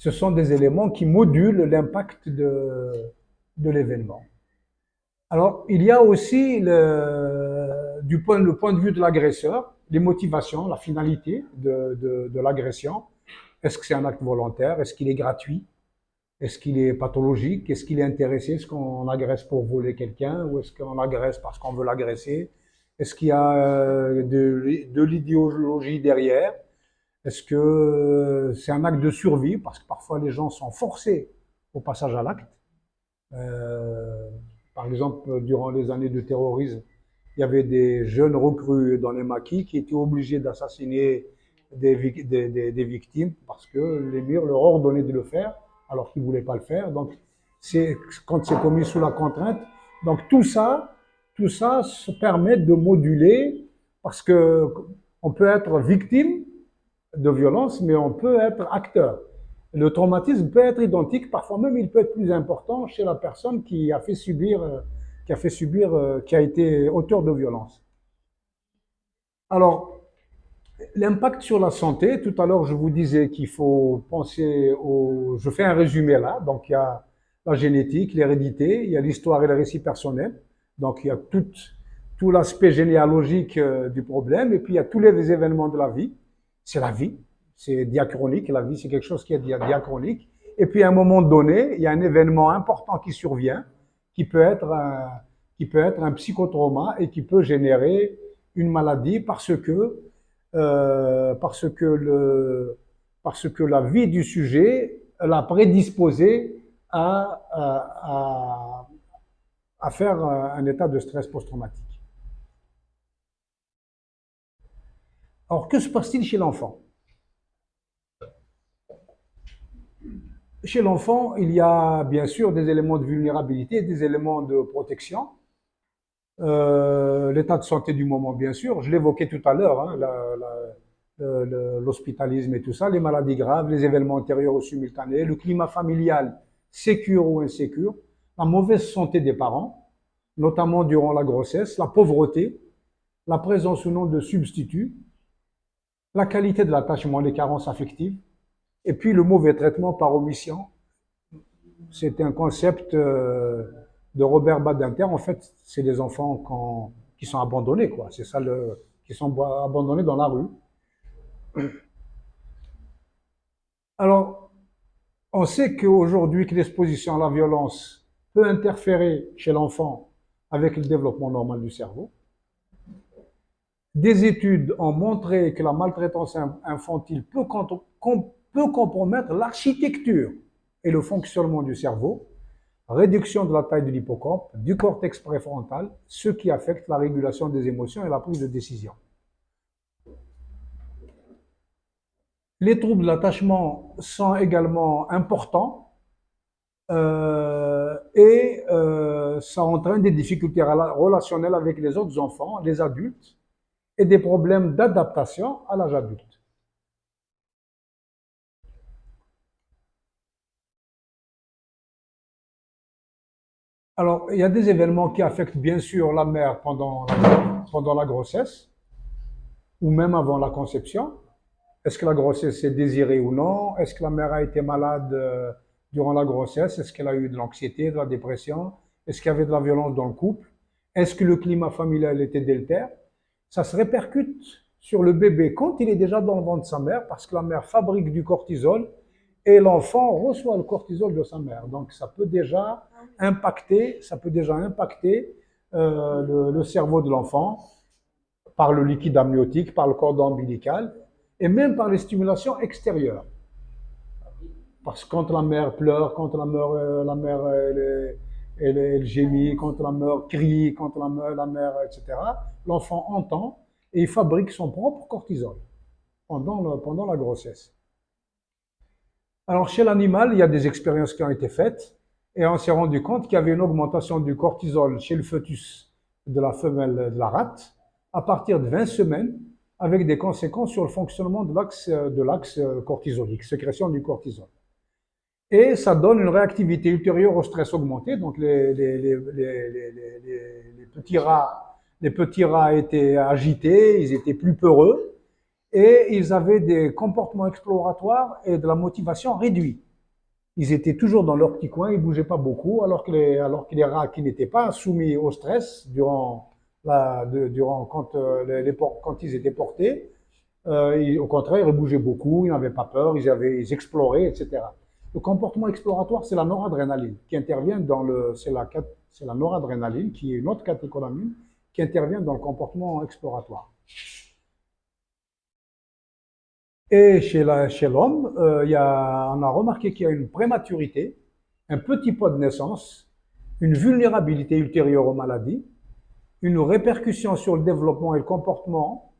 Ce sont des éléments qui modulent l'impact de l'événement. Alors, il y a aussi le point de vue de l'agresseur, les motivations, la finalité de l'agression. Est-ce que c'est un acte volontaire? Est-ce qu'il est gratuit? Est-ce qu'il est pathologique? Est-ce qu'il est intéressé? Est-ce qu'on agresse pour voler quelqu'un? Ou est-ce qu'on agresse parce qu'on veut l'agresser? Est-ce qu'il y a de l'idéologie derrière? Est-ce que c'est un acte de survie? Parce que parfois les gens sont forcés au passage à l'acte. Euh, Par exemple, durant les années de terrorisme, il y avait des jeunes recrues dans les maquis qui étaient obligés d'assassiner des victimes parce que l'émir leur ordonnait de le faire alors qu'ils ne voulaient pas le faire. Donc, c'est quand c'est commis sous la contrainte. Donc, tout ça se permet de moduler parce que on peut être victime de violence, mais on peut être acteur. Le traumatisme peut être identique, parfois même il peut être plus important chez la personne qui a fait subir, qui a été auteur de violence. Alors, l'impact sur la santé, tout à l'heure je vous disais qu'il faut penser au... Je fais un résumé là, donc il y a la génétique, l'hérédité, il y a l'histoire et le récit personnel, donc il y a tout l'aspect généalogique du problème, et puis il y a tous les événements de la vie, c'est la vie, c'est diachronique, la vie c'est quelque chose qui est diachronique, et puis à un moment donné, il y a un événement important qui survient, qui peut être un psychotrauma et qui peut générer une maladie parce que la vie du sujet l'a prédisposé à faire un état de stress post-traumatique. Alors, que se passe-t-il chez l'enfant? Chez l'enfant, il y a bien sûr des éléments de vulnérabilité, des éléments de protection. L'état de santé du moment, bien sûr, je l'évoquais tout à l'heure, hein, l'hospitalisme et tout ça, les maladies graves, les événements antérieurs ou simultanés, le climat familial, sécure ou insécure, la mauvaise santé des parents, notamment durant la grossesse, la pauvreté, la présence ou non de substituts, la qualité de l'attachement, les carences affectives, et puis le mauvais traitement par omission. C'est un concept de Robert Badinter. En fait, c'est des enfants qui sont abandonnés, quoi. C'est ça, qui sont abandonnés dans la rue. Alors, on sait qu'aujourd'hui, que l'exposition à la violence peut interférer chez l'enfant avec le développement normal du cerveau. Des études ont montré que la maltraitance infantile peut compromettre l'architecture et le fonctionnement du cerveau, réduction de la taille de l'hippocampe, du cortex préfrontal, ce qui affecte la régulation des émotions et la prise de décision. Les troubles de l'attachement sont également importants et ça entraîne des difficultés relationnelles avec les autres enfants, les adultes, et des problèmes d'adaptation à l'âge adulte. Alors, il y a des événements qui affectent bien sûr la mère pendant la grossesse, ou même avant la conception. Est-ce que la grossesse est désirée ou non? Est-ce que la mère a été malade durant la grossesse? Est-ce qu'elle a eu de l'anxiété, de la dépression? Est-ce qu'il y avait de la violence dans le couple? Est-ce que le climat familial était délétère? Ça se répercute sur le bébé quand il est déjà dans le ventre de sa mère, parce que la mère fabrique du cortisol et l'enfant reçoit le cortisol de sa mère. Donc ça peut déjà impacter le cerveau de l'enfant par le liquide amniotique, par le cordon ombilical et même par les stimulations extérieures. Parce que quand la mère pleure, quand la mère elle gémit, quand la mère crie, quand la mère etc., l'enfant entend et il fabrique son propre cortisol pendant la grossesse. Alors chez l'animal, il y a des expériences qui ont été faites et on s'est rendu compte qu'il y avait une augmentation du cortisol chez le fœtus de la femelle de la rate à partir de 20 semaines avec des conséquences sur le fonctionnement de l'axe cortisolique, sécrétion du cortisol. Et ça donne une réactivité ultérieure au stress augmenté. Donc les petits rats étaient agités, ils étaient plus peureux et ils avaient des comportements exploratoires et de la motivation réduits. Ils étaient toujours dans leur petit coin, ils bougeaient pas beaucoup, alors que les rats qui n'étaient pas soumis au stress quand ils étaient portés, au contraire, ils bougeaient beaucoup, ils n'avaient pas peur, ils exploraient, etc. Le comportement exploratoire, c'est la noradrénaline qui intervient c'est la noradrénaline qui est une autre catécholamine qui intervient dans le comportement exploratoire. Et chez l'homme, on a remarqué qu'il y a une prématurité, un petit pot de naissance, une vulnérabilité ultérieure aux maladies, une répercussion sur le développement et le comportement,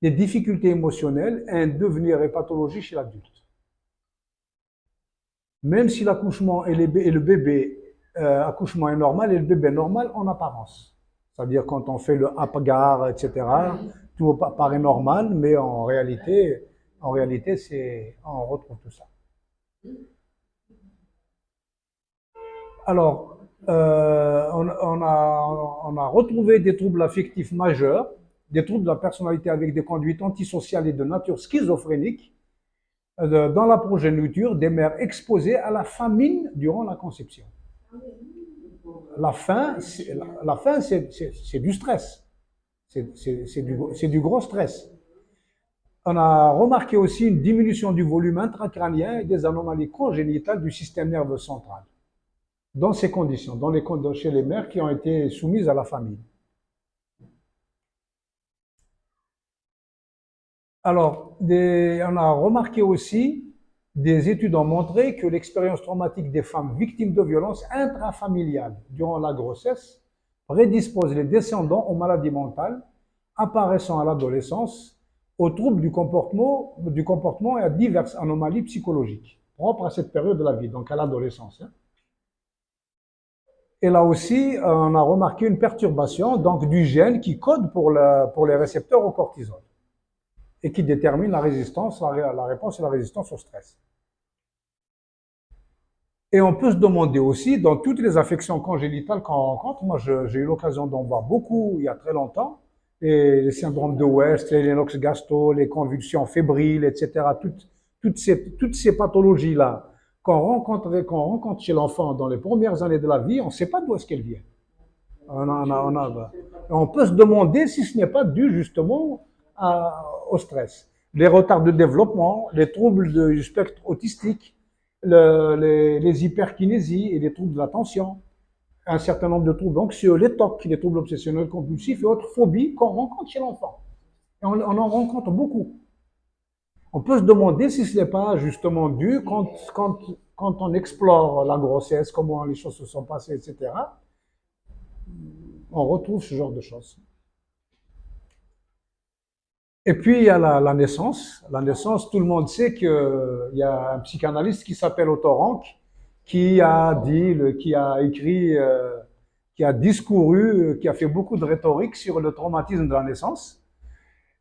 des difficultés émotionnelles et un devenir et pathologie chez l'adulte. Même si l'accouchement et le bébé, accouchement est normal et le bébé est normal en apparence. C'est-à-dire quand on fait le Apgar, etc., tout paraît normal, mais en réalité, on retrouve tout ça. Alors, on a retrouvé des troubles affectifs majeurs, des troubles de la personnalité avec des conduites antisociales et de nature schizophrénique dans la progéniture des mères exposées à la famine durant la conception. La faim, c'est du stress. C'est du gros stress. On a remarqué aussi une diminution du volume intracrânien et des anomalies congénitales du système nerveux central. Dans ces conditions, chez les mères qui ont été soumises à la famine. Alors, on a remarqué aussi, des études ont montré que l'expérience traumatique des femmes victimes de violences intrafamiliales durant la grossesse prédispose les descendants aux maladies mentales apparaissant à l'adolescence, aux troubles du comportement et à diverses anomalies psychologiques propres à cette période de la vie, donc à l'adolescence. Et là aussi, on a remarqué une perturbation donc, du gène qui code pour les récepteurs au cortisol et qui détermine la réponse et la résistance au stress. Et on peut se demander aussi, dans toutes les affections congénitales qu'on rencontre, moi j'ai eu l'occasion d'en voir beaucoup il y a très longtemps, et les syndromes de West, les Lennox-Gastaut, les convulsions fébriles, etc., toutes ces pathologies-là qu'on rencontre chez l'enfant dans les premières années de la vie, on ne sait pas d'où est-ce qu'elles viennent. On peut se demander si ce n'est pas dû justement au stress. Les retards de développement, les troubles du spectre autistique, les hyperkinésies et les troubles de l'attention, un certain nombre de troubles anxieux, les TOC, les troubles obsessionnels compulsifs et autres phobies qu'on rencontre chez l'enfant. Et on en rencontre beaucoup. On peut se demander si ce n'est pas justement dû quand on explore la grossesse, comment les choses se sont passées, etc. On retrouve ce genre de choses. Et puis il y a la naissance. La naissance, tout le monde sait qu'il y a un psychanalyste qui s'appelle Otto Rank qui a écrit, qui a discouru, qui a fait beaucoup de rhétorique sur le traumatisme de la naissance.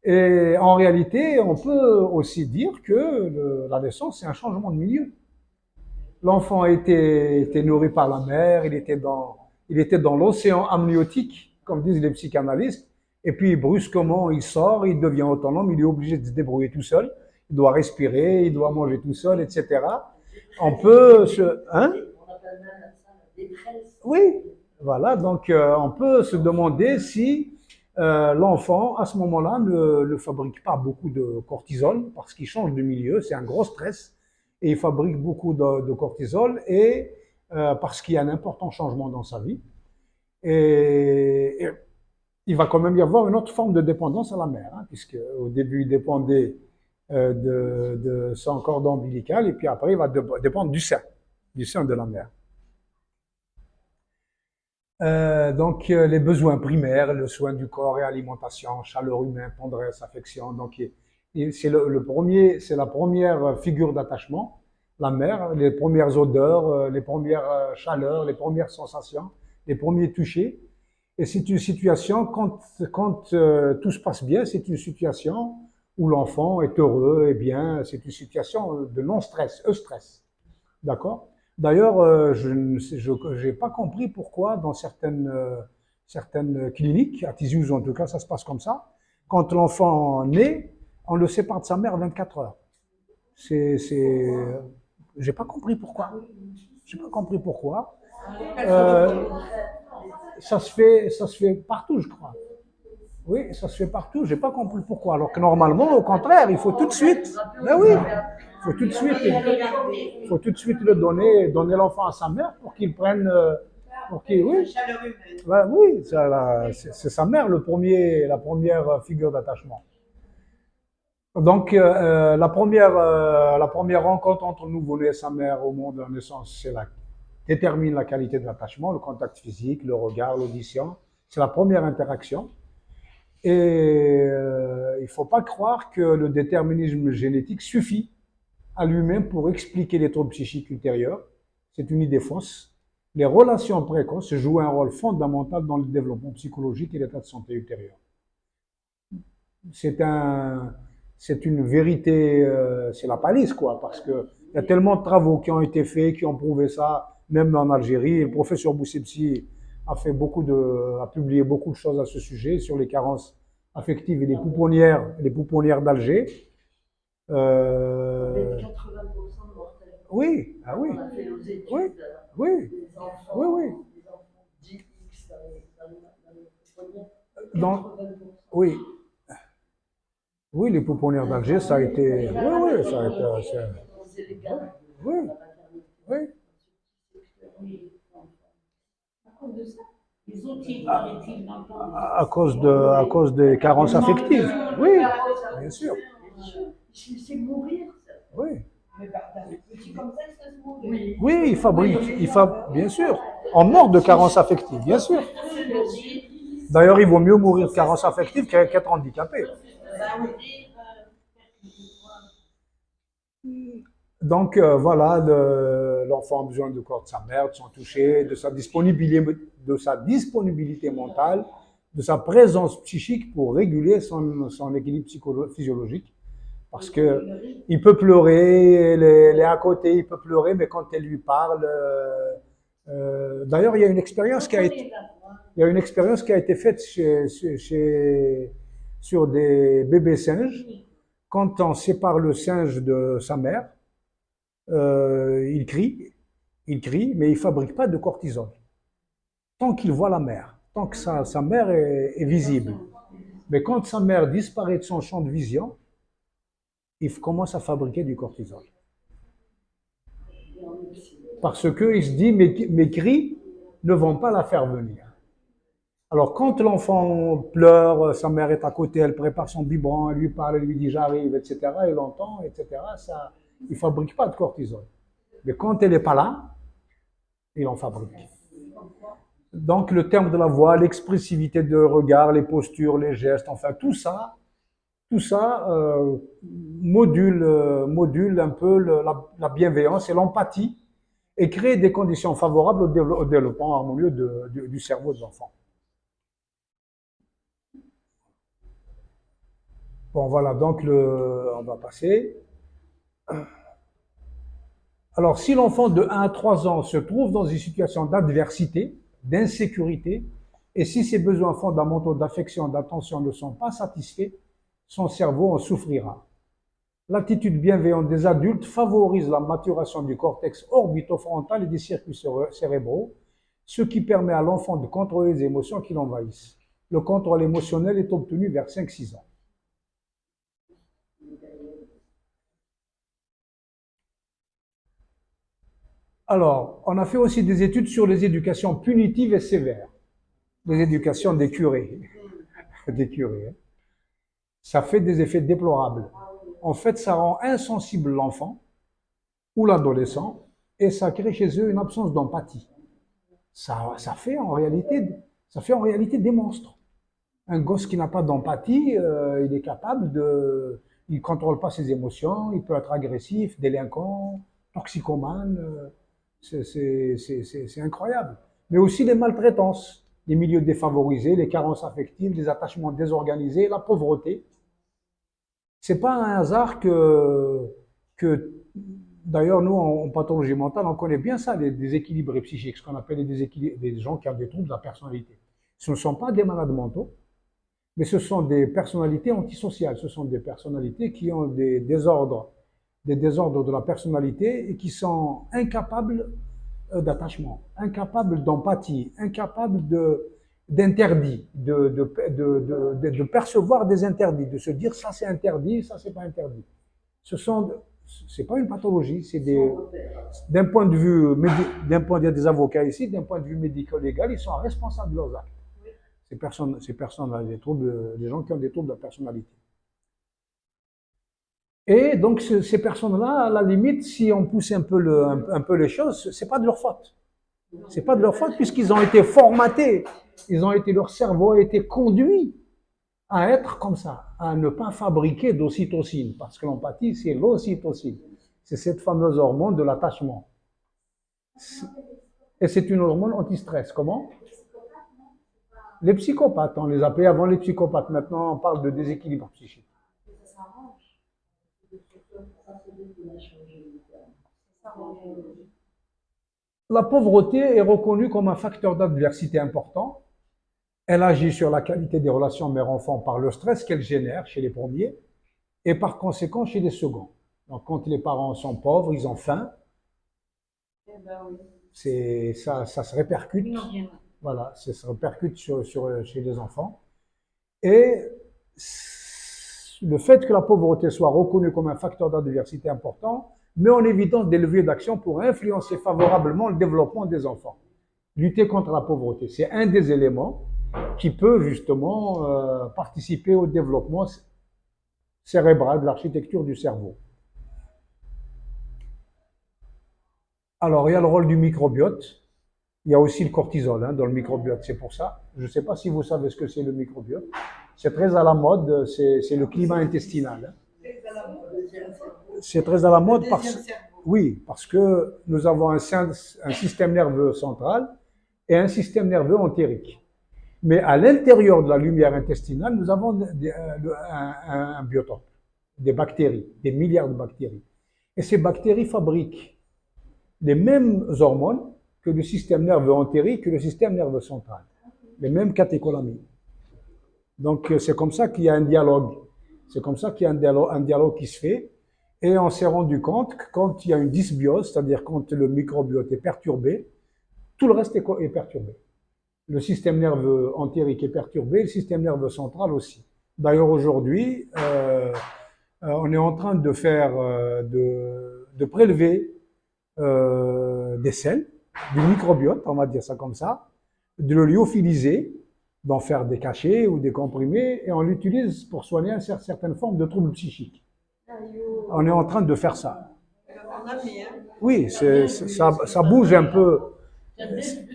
Et en réalité, on peut aussi dire que la naissance, c'est un changement de milieu. L'enfant était nourri par la mère, il était dans l'océan amniotique, comme disent les psychanalystes, et puis brusquement, il sort, il devient autonome, il est obligé de se débrouiller tout seul, il doit respirer, il doit manger tout seul, etc. On peut se... Hein? On appelle même ça la détresse. Oui, voilà, donc on peut se demander si l'enfant, à ce moment-là, ne fabrique pas beaucoup de cortisol, parce qu'il change de milieu, c'est un gros stress, et il fabrique beaucoup de cortisol, et parce qu'il y a un important changement dans sa vie. Et il va quand même y avoir une autre forme de dépendance à la mère, hein, puisque au début, il dépendait de son cordon ombilical, et puis après, il va dépendre du sein de la mère. Donc, les besoins primaires, le soin du corps et alimentation, chaleur humaine, tendresse, affection. Donc, c'est la première figure d'attachement, la mère, les premières odeurs, les premières chaleurs, les premières sensations, les premiers touchés. Et c'est une situation, quand tout se passe bien, c'est une situation où l'enfant est heureux et bien, c'est une situation de non-stress, eustress. D'accord? D'ailleurs, je n'ai pas compris pourquoi dans certaines cliniques, à Tizi en tout cas, ça se passe comme ça. Quand l'enfant naît, on le sépare de sa mère 24 heures. J'ai pas compris pourquoi. J'ai pas compris pourquoi. Euh, ça se fait partout, je crois. Oui, ça se fait partout. J'ai pas compris pourquoi. Alors que normalement, au contraire, il faut tout de suite. Ben oui, il faut tout de suite. Il faut tout de suite le donner l'enfant à sa mère pour qu'il prenne, pour qu'il, oui, ben oui, c'est sa mère la première figure d'attachement. Donc la première rencontre entre nouveau-né et sa mère au moment de la naissance, détermine la qualité de l'attachement, le contact physique, le regard, l'audition. C'est la première interaction. Et il ne faut pas croire que le déterminisme génétique suffit à lui-même pour expliquer les troubles psychiques ultérieurs. C'est une idée fausse. Les relations précoces jouent un rôle fondamental dans le développement psychologique et l'état de santé ultérieur. C'est une vérité, c'est la palisse, quoi, parce qu'il y a tellement de travaux qui ont été faits, qui ont prouvé ça, même en Algérie. Le professeur Boussebsi a publié beaucoup de choses à ce sujet sur les carences affectives et les pouponnières d'Alger. Avec 80% de mortalité. Oui, ah oui, On a fait nos études, oui, oui, des enfants, oui, oui. des enfants DX dans les pouponnières. Donc, 80%. oui, oui, les pouponnières d'Alger, ça a été, oui, oui, ça a été, C'est les gars. oui, oui. À cause de ça. Les autres, ils paraît-il, n'entendent. À cause des carences affectives. Oui, bien sûr. C'est mourir, ça. Oui, Mais les petits comme ça, ça se mourir. oui, bien sûr. On meurt de carences affectives, bien sûr. D'ailleurs, il vaut mieux mourir de carences affectives qu'être handicapé. Donc voilà, l'enfant a besoin du corps de sa mère, de son toucher, de sa disponibilité mentale, de sa présence psychique pour réguler son équilibre physiologique. Parce que il peut pleurer, elle est à côté, il peut pleurer, mais quand elle lui parle, d'ailleurs il y a une expérience qui a été faite sur des bébés singes. Quand on sépare le singe de sa mère, il crie, mais il ne fabrique pas de cortisol. Tant qu'il voit la mère, tant que sa mère est visible. Mais quand sa mère disparaît de son champ de vision, il commence à fabriquer du cortisol. Parce qu'il se dit, mes cris ne vont pas la faire venir. Alors quand l'enfant pleure, sa mère est à côté, elle prépare son biberon, elle lui parle, elle lui dit j'arrive, etc., il entend, etc., il ne fabrique pas de cortisol. Mais quand elle n'est pas là, il en fabrique. Donc le terme de la voix, l'expressivité de regard, les postures, les gestes, enfin tout ça module un peu la bienveillance et l'empathie et crée des conditions favorables au développement harmonieux du cerveau de l'enfant. Bon voilà, donc on va passer. Alors si l'enfant de 1 à 3 ans se trouve dans une situation d'adversité, d'insécurité, et si ses besoins fondamentaux d'affection, d'attention ne sont pas satisfaits, son cerveau en souffrira. L'attitude bienveillante des adultes favorise la maturation du cortex orbitofrontal et des circuits cérébraux, ce qui permet à l'enfant de contrôler les émotions qui l'envahissent. Le contrôle émotionnel est obtenu vers 5-6 ans. Alors, on a fait aussi des études sur les éducations punitives et sévères. Les éducations des curés. Des curés. Ça fait des effets déplorables. En fait, ça rend insensible l'enfant ou l'adolescent et ça crée chez eux une absence d'empathie. Ça fait en réalité des monstres. Un gosse qui n'a pas d'empathie, il est capable il ne contrôle pas ses émotions, il peut être agressif, délinquant, toxicomane. C'est incroyable. Mais aussi les maltraitances, les milieux défavorisés, les carences affectives, les attachements désorganisés, la pauvreté. C'est pas un hasard que d'ailleurs, nous, en pathologie mentale, on connaît bien ça, les déséquilibres psychiques, ce qu'on appelle des gens qui ont des troubles de la personnalité. Ce ne sont pas des malades mentaux, mais ce sont des personnalités antisociales. Ce sont des personnalités qui ont des désordres des désordres de la personnalité et qui sont incapables d'attachement, incapables d'empathie, incapables d'interdit, de percevoir des interdits, de se dire ça c'est interdit, ça c'est pas interdit. C'est pas une pathologie, c'est d'un point de vue, il y a des avocats ici, d'un point de vue médico-légal, ils sont responsables de leurs actes. Ces personnes, les gens qui ont des troubles de la personnalité. Et donc ces personnes-là, à la limite, si on pousse un peu les choses, c'est pas de leur faute. C'est pas de leur faute puisqu'ils ont été formatés, leur cerveau a été conduit à être comme ça, à ne pas fabriquer d'ocytocine, parce que l'empathie, c'est l'ocytocine. C'est cette fameuse hormone de l'attachement. Et c'est une hormone anti-stress. Comment? Les psychopathes, on les appelait avant les psychopathes. Maintenant, on parle de déséquilibre psychique. La pauvreté est reconnue comme un facteur d'adversité important. Elle agit sur la qualité des relations mère-enfant par le stress qu'elle génère chez les premiers et par conséquent chez les seconds. Donc quand les parents sont pauvres, ils ont faim, ça se répercute. Voilà, ça se répercute chez les enfants. Et le fait que la pauvreté soit reconnue comme un facteur d'adversité important met en évidence des leviers d'action pour influencer favorablement le développement des enfants. Lutter contre la pauvreté, c'est un des éléments qui peut justement participer au développement cérébral de l'architecture du cerveau. Alors, il y a le rôle du microbiote. Il y a aussi le cortisol dans le microbiote, c'est pour ça. Je ne sais pas si vous savez ce que c'est le microbiote. C'est très à la mode, c'est le climat intestinal. C'est très à la mode parce que nous avons un système nerveux central et un système nerveux entérique. Mais à l'intérieur de la lumière intestinale, nous avons un biotope, des bactéries, des milliards de bactéries. Et ces bactéries fabriquent les mêmes hormones que le système nerveux entérique, que le système nerveux central. Les mêmes catécholamines. Donc c'est comme ça qu'il y a un dialogue. C'est comme ça qu'il y a un dialogue qui se fait. Et on s'est rendu compte que quand il y a une dysbiose, c'est-à-dire quand le microbiote est perturbé, tout le reste est perturbé. Le système nerveux entérique est perturbé, le système nerveux central aussi. D'ailleurs, aujourd'hui, on est en train de faire, de prélever des selles, du microbiote, on va dire ça comme ça, de le lyophiliser, d'en faire des cachets ou des comprimés, et on l'utilise pour soigner certaines formes de troubles psychiques. On est en train de faire ça. Oui, ça bouge un peu.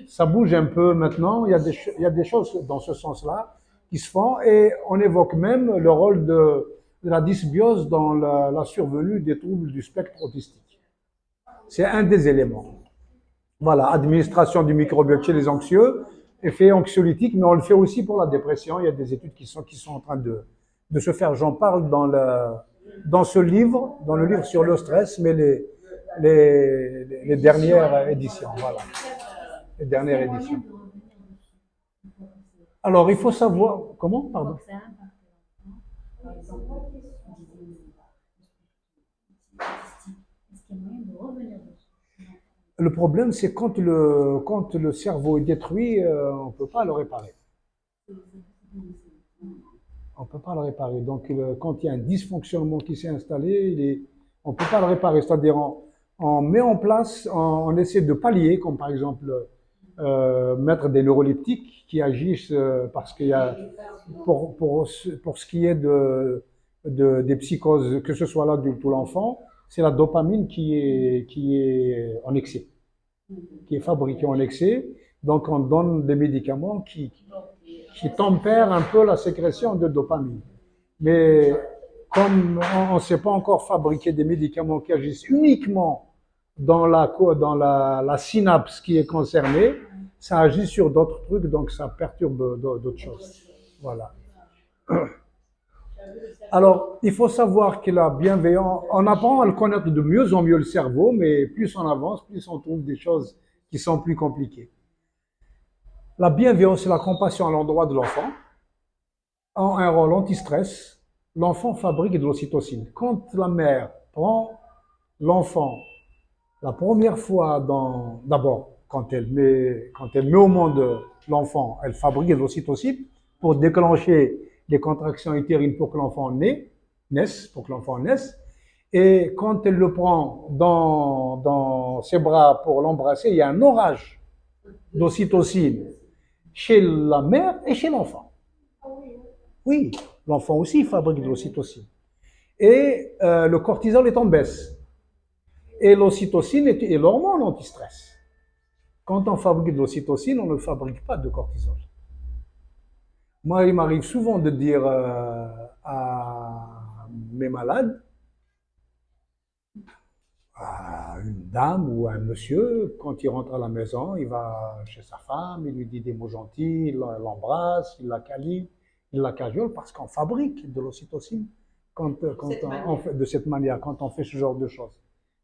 Ça bouge un peu maintenant, il y a des choses dans ce sens-là qui se font et on évoque même le rôle de la dysbiose dans la survenue des troubles du spectre autistique. C'est un des éléments. Voilà, administration du microbiote chez les anxieux, effet anxiolytique, mais on le fait aussi pour la dépression. Il y a des études qui sont en train de se faire. J'en parle dans ce livre, dans le livre sur le stress, mais les dernières éditions, voilà. Les dernières éditions. Alors, il faut savoir... Comment? Pardon. Le problème, c'est quand le cerveau est détruit, on ne peut pas le réparer. On ne peut pas le réparer. Donc, quand il y a un dysfonctionnement qui s'est installé, on ne peut pas le réparer. C'est-à-dire, on met en place, on essaie de pallier, comme par exemple mettre des neuroleptiques qui agissent parce qu'il y a, pour ce qui est des psychoses, que ce soit l'adulte ou l'enfant, c'est la dopamine qui est en excès, qui est fabriquée en excès. Donc, on donne des médicaments qui tempèrent un peu la sécrétion de dopamine. Mais comme on ne sait pas encore fabriquer des médicaments qui agissent uniquement dans la synapse qui est concernée, ça agit sur d'autres trucs, donc ça perturbe d'autres choses. Voilà. Alors, il faut savoir que la bienveillance, on apprend à le connaître de mieux en mieux le cerveau, mais plus on avance, plus on trouve des choses qui sont plus compliquées. La bienveillance et la compassion à l'endroit de l'enfant ont un rôle anti-stress. L'enfant fabrique de l'ocytocine. Quand la mère prend l'enfant, la première fois d'abord, quand elle met au monde l'enfant, elle fabrique de l'ocytocine pour déclencher les contractions utérines pour que l'enfant naisse. Et quand elle le prend dans ses bras pour l'embrasser, il y a un orage d'ocytocine chez la mère et chez l'enfant. Oui, l'enfant aussi fabrique de l'ocytocine. Et le cortisol est en baisse. Et l'ocytocine est l'hormone anti-stress. Quand on fabrique de l'ocytocine, on ne fabrique pas de cortisol. Moi, il m'arrive souvent de dire à mes malades, à une dame ou à un monsieur, quand il rentre à la maison, il va chez sa femme, il lui dit des mots gentils, il l'embrasse, il la câline, il la cajole, parce qu'on fabrique de l'ocytocine de cette manière, quand on fait ce genre de choses.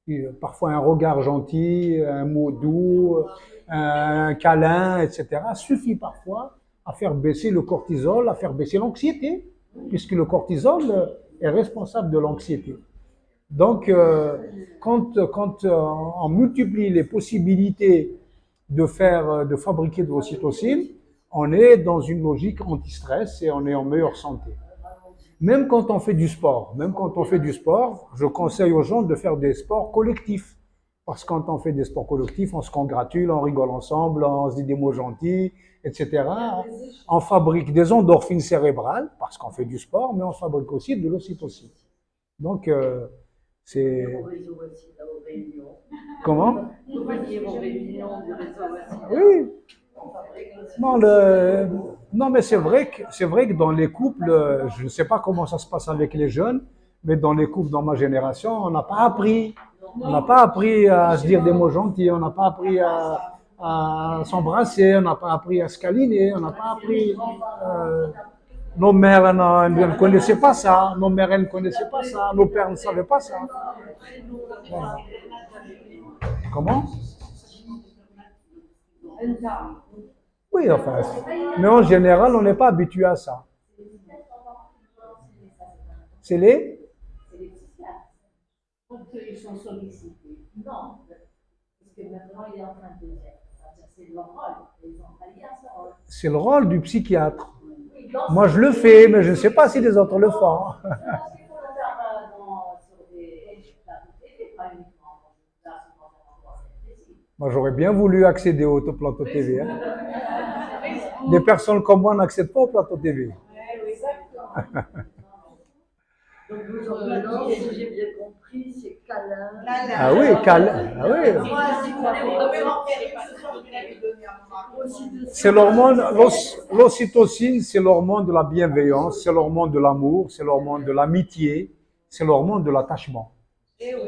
Et parfois un regard gentil, un mot doux, un câlin, etc. suffit parfois à faire baisser le cortisol, à faire baisser l'anxiété, puisque le cortisol est responsable de l'anxiété. Donc, quand on multiplie les possibilités de fabriquer de l'ocytocine, on est dans une logique anti-stress et on est en meilleure santé. Même quand on fait du sport, je conseille aux gens de faire des sports collectifs. Parce que quand on fait des sports collectifs, on se congratule, on rigole ensemble, on se dit des mots gentils, etc. On fabrique des endorphines cérébrales, parce qu'on fait du sport, mais on fabrique aussi de l'ocytocine. Donc, c'est... Comment? Oui. Non, mais c'est vrai que dans les couples, je ne sais pas comment ça se passe avec les jeunes, mais dans les couples dans ma génération, on n'a pas appris. On n'a pas appris à se dire des mots gentils, on n'a pas appris à s'embrasser, on n'a pas appris à se câliner, on n'a pas appris. Nos mères ne connaissaient pas ça, nos mères ne connaissaient pas ça, nos pères ne savaient pas ça. Voilà. Comment? Oui, enfin, mais en général, on n'est pas habitué à ça. C'est les? Quand ils sont sollicités. Non, parce que maintenant il est en train de dire. C'est leur rôle. Ils ont pas lié à ce rôle. C'est le rôle du psychiatre. Moi, je le fais, mais je ne sais pas si les autres le font. Moi, j'aurais bien voulu accéder au plateau TV. Hein. Des personnes comme moi n'accèdent pas au plateau TV. Donc vos ordonnances, si j'ai bien compris, c'est câlin. Ah oui, câlin. Ah oui. C'est l'hormone, l'ocytocine, c'est l'hormone de la bienveillance, c'est l'hormone de l'amour, c'est l'hormone de l'amitié, c'est l'hormone de l'attachement.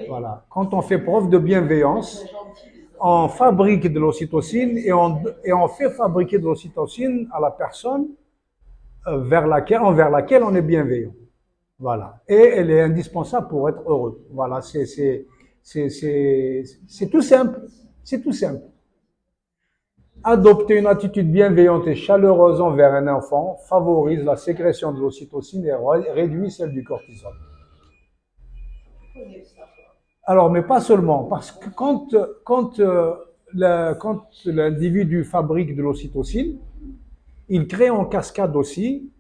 Voilà. Quand on fait preuve de bienveillance, on fabrique de l'ocytocine et on fait fabriquer de l'ocytocine à la personne envers laquelle on est bienveillant. Voilà. Et elle est indispensable pour être heureux. Voilà. C'est tout simple. C'est tout simple. Adopter une attitude bienveillante et chaleureuse envers un enfant favorise la sécrétion de l'ocytocine et réduit celle du cortisol. Alors, mais pas seulement, parce que quand l'individu fabrique de l'ocytocine, il crée en cascade aussi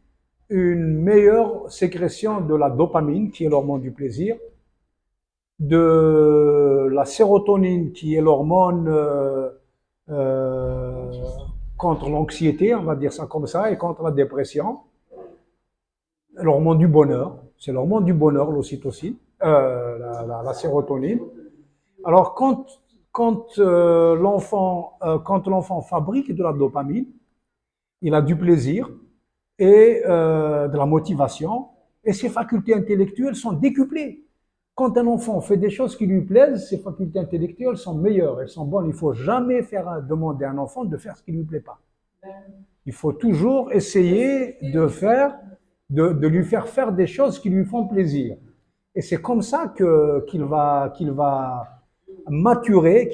une meilleure sécrétion de la dopamine, qui est l'hormone du plaisir, de la sérotonine, qui est l'hormone contre l'anxiété, on va dire ça comme ça, et contre la dépression, l'hormone du bonheur, c'est l'hormone du bonheur, l'ocytocine, la sérotonine. Alors quand l'enfant fabrique de la dopamine, il a du plaisir et de la motivation, et ses facultés intellectuelles sont décuplées. Quand un enfant fait des choses qui lui plaisent, ses facultés intellectuelles sont meilleures, elles sont bonnes. Il ne faut jamais demander à un enfant de faire ce qui ne lui plaît pas. Il faut toujours essayer de lui faire faire des choses qui lui font plaisir. Et c'est comme ça qu'il va maturer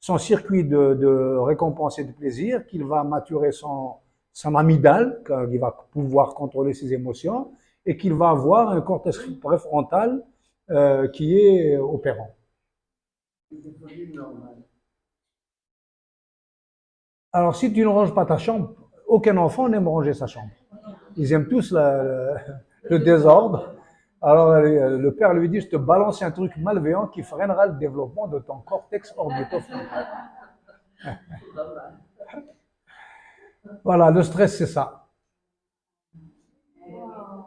son circuit de récompense et de plaisir, qu'il va maturer son amygdale, qu'il va pouvoir contrôler ses émotions, et qu'il va avoir un cortex préfrontal qui est opérant. Des volumes normaux. Alors, si tu ne ranges pas ta chambre, aucun enfant n'aime ranger sa chambre. Ils aiment tous le désordre. Alors, le père lui dit, je te balance un truc malveillant qui freinera le développement de ton cortex orbitofrontal. Voilà, le stress, c'est ça.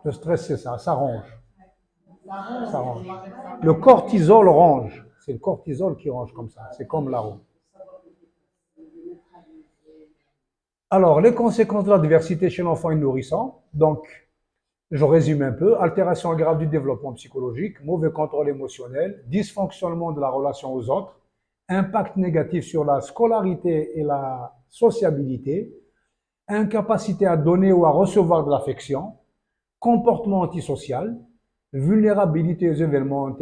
Le stress, c'est ça, ça range. Ça range. Le cortisol range. C'est le cortisol qui range comme ça. C'est comme la roue. Alors, les conséquences de l'adversité chez l'enfant et le nourrissant. Donc, je résume un peu. Altération grave du développement psychologique, mauvais contrôle émotionnel, dysfonctionnement de la relation aux autres, impact négatif sur la scolarité et la sociabilité, incapacité à donner ou à recevoir de l'affection, comportement antisocial, vulnérabilité aux événements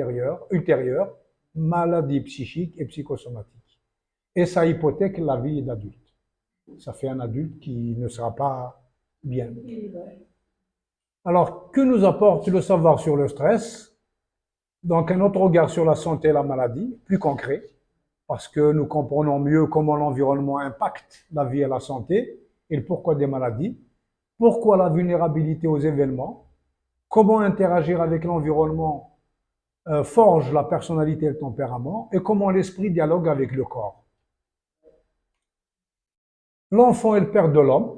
ultérieurs, maladies psychiques et psychosomatiques. Et ça hypothèque la vie d'adulte. Ça fait un adulte qui ne sera pas bien. Alors, que nous apporte le savoir sur le stress? Donc, un autre regard sur la santé et la maladie, plus concret, parce que nous comprenons mieux comment l'environnement impacte la vie et la santé et le pourquoi des maladies, pourquoi la vulnérabilité aux événements, comment interagir avec l'environnement forge la personnalité et le tempérament, et comment l'esprit dialogue avec le corps. L'enfant est le père de l'homme.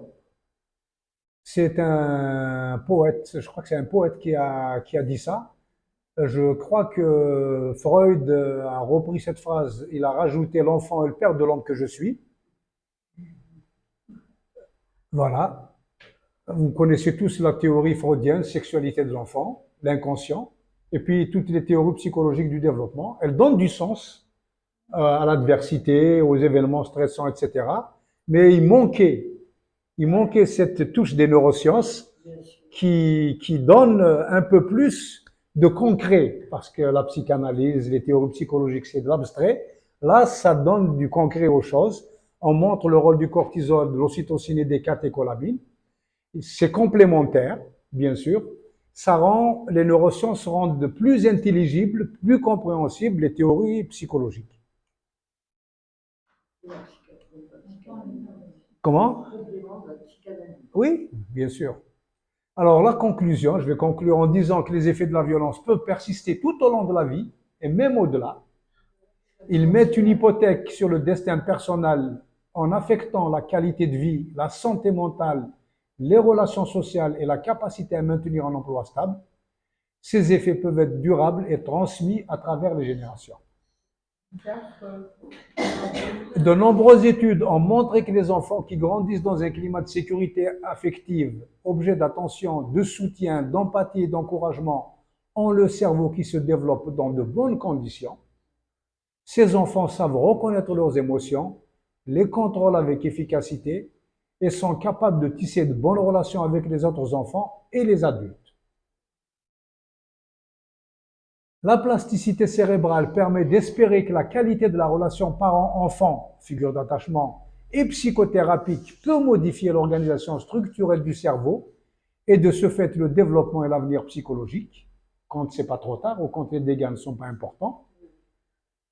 C'est un poète, je crois que c'est un poète qui a dit ça. Je crois que Freud a repris cette phrase, il a rajouté l'enfant est le père de l'homme que je suis. Voilà. Vous connaissez tous la théorie freudienne, sexualité de l'enfant, l'inconscient, et puis toutes les théories psychologiques du développement. Elles donnent du sens à l'adversité, aux événements stressants, etc. Mais il manquait cette touche des neurosciences qui donne un peu plus de concret, parce que la psychanalyse, les théories psychologiques, c'est de l'abstrait. Là, ça donne du concret aux choses. On montre le rôle du cortisol, de l'ocytocine et des catécholamines. C'est complémentaire, bien sûr. Ça rend, les neurosciences rendent plus intelligibles, plus compréhensibles les théories psychologiques. Comment? Oui, bien sûr. Alors, la conclusion, je vais conclure en disant que les effets de la violence peuvent persister tout au long de la vie et même au-delà. Ils mettent une hypothèque sur le destin personnel en affectant la qualité de vie, la santé mentale, les relations sociales et la capacité à maintenir un emploi stable. Ces effets peuvent être durables et transmis à travers les générations. De nombreuses études ont montré que les enfants qui grandissent dans un climat de sécurité affective, objet d'attention, de soutien, d'empathie et d'encouragement, ont le cerveau qui se développe dans de bonnes conditions. Ces enfants savent reconnaître leurs émotions, les contrôlent avec efficacité et sont capables de tisser de bonnes relations avec les autres enfants et les adultes. La plasticité cérébrale permet d'espérer que la qualité de la relation parent-enfant, figure d'attachement, et psychothérapique peut modifier l'organisation structurelle du cerveau et de ce fait le développement et l'avenir psychologique, quand c'est pas trop tard ou quand les dégâts ne sont pas importants.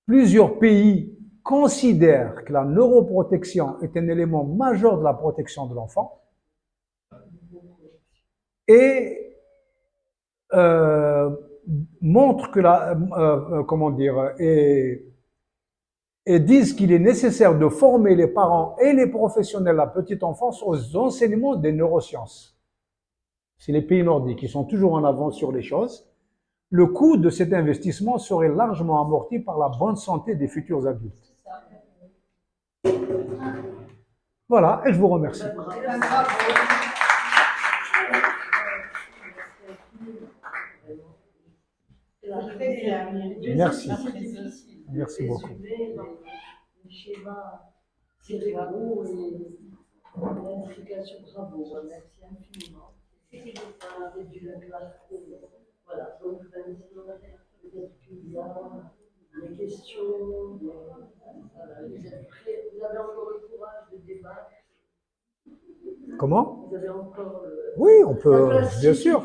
Plusieurs pays considèrent que la neuroprotection est un élément majeur de la protection de l'enfant et montrent que et disent qu'il est nécessaire de former les parents et les professionnels de la petite enfance aux enseignements des neurosciences. C'est les pays nordiques qui sont toujours en avance sur les choses. Le coût de cet investissement serait largement amorti par la bonne santé des futurs adultes. Voilà, et je vous remercie. Merci. Merci beaucoup. Les schémas cérébraux et l'implication, bravo, merci infiniment. C'est du clarté. Voilà, donc peut-être qu'il y a des questions, voilà, vous êtes prêts, vous avez encore le courage de débattre. Comment? Vous avez encore Oui, on peut, bien sûr.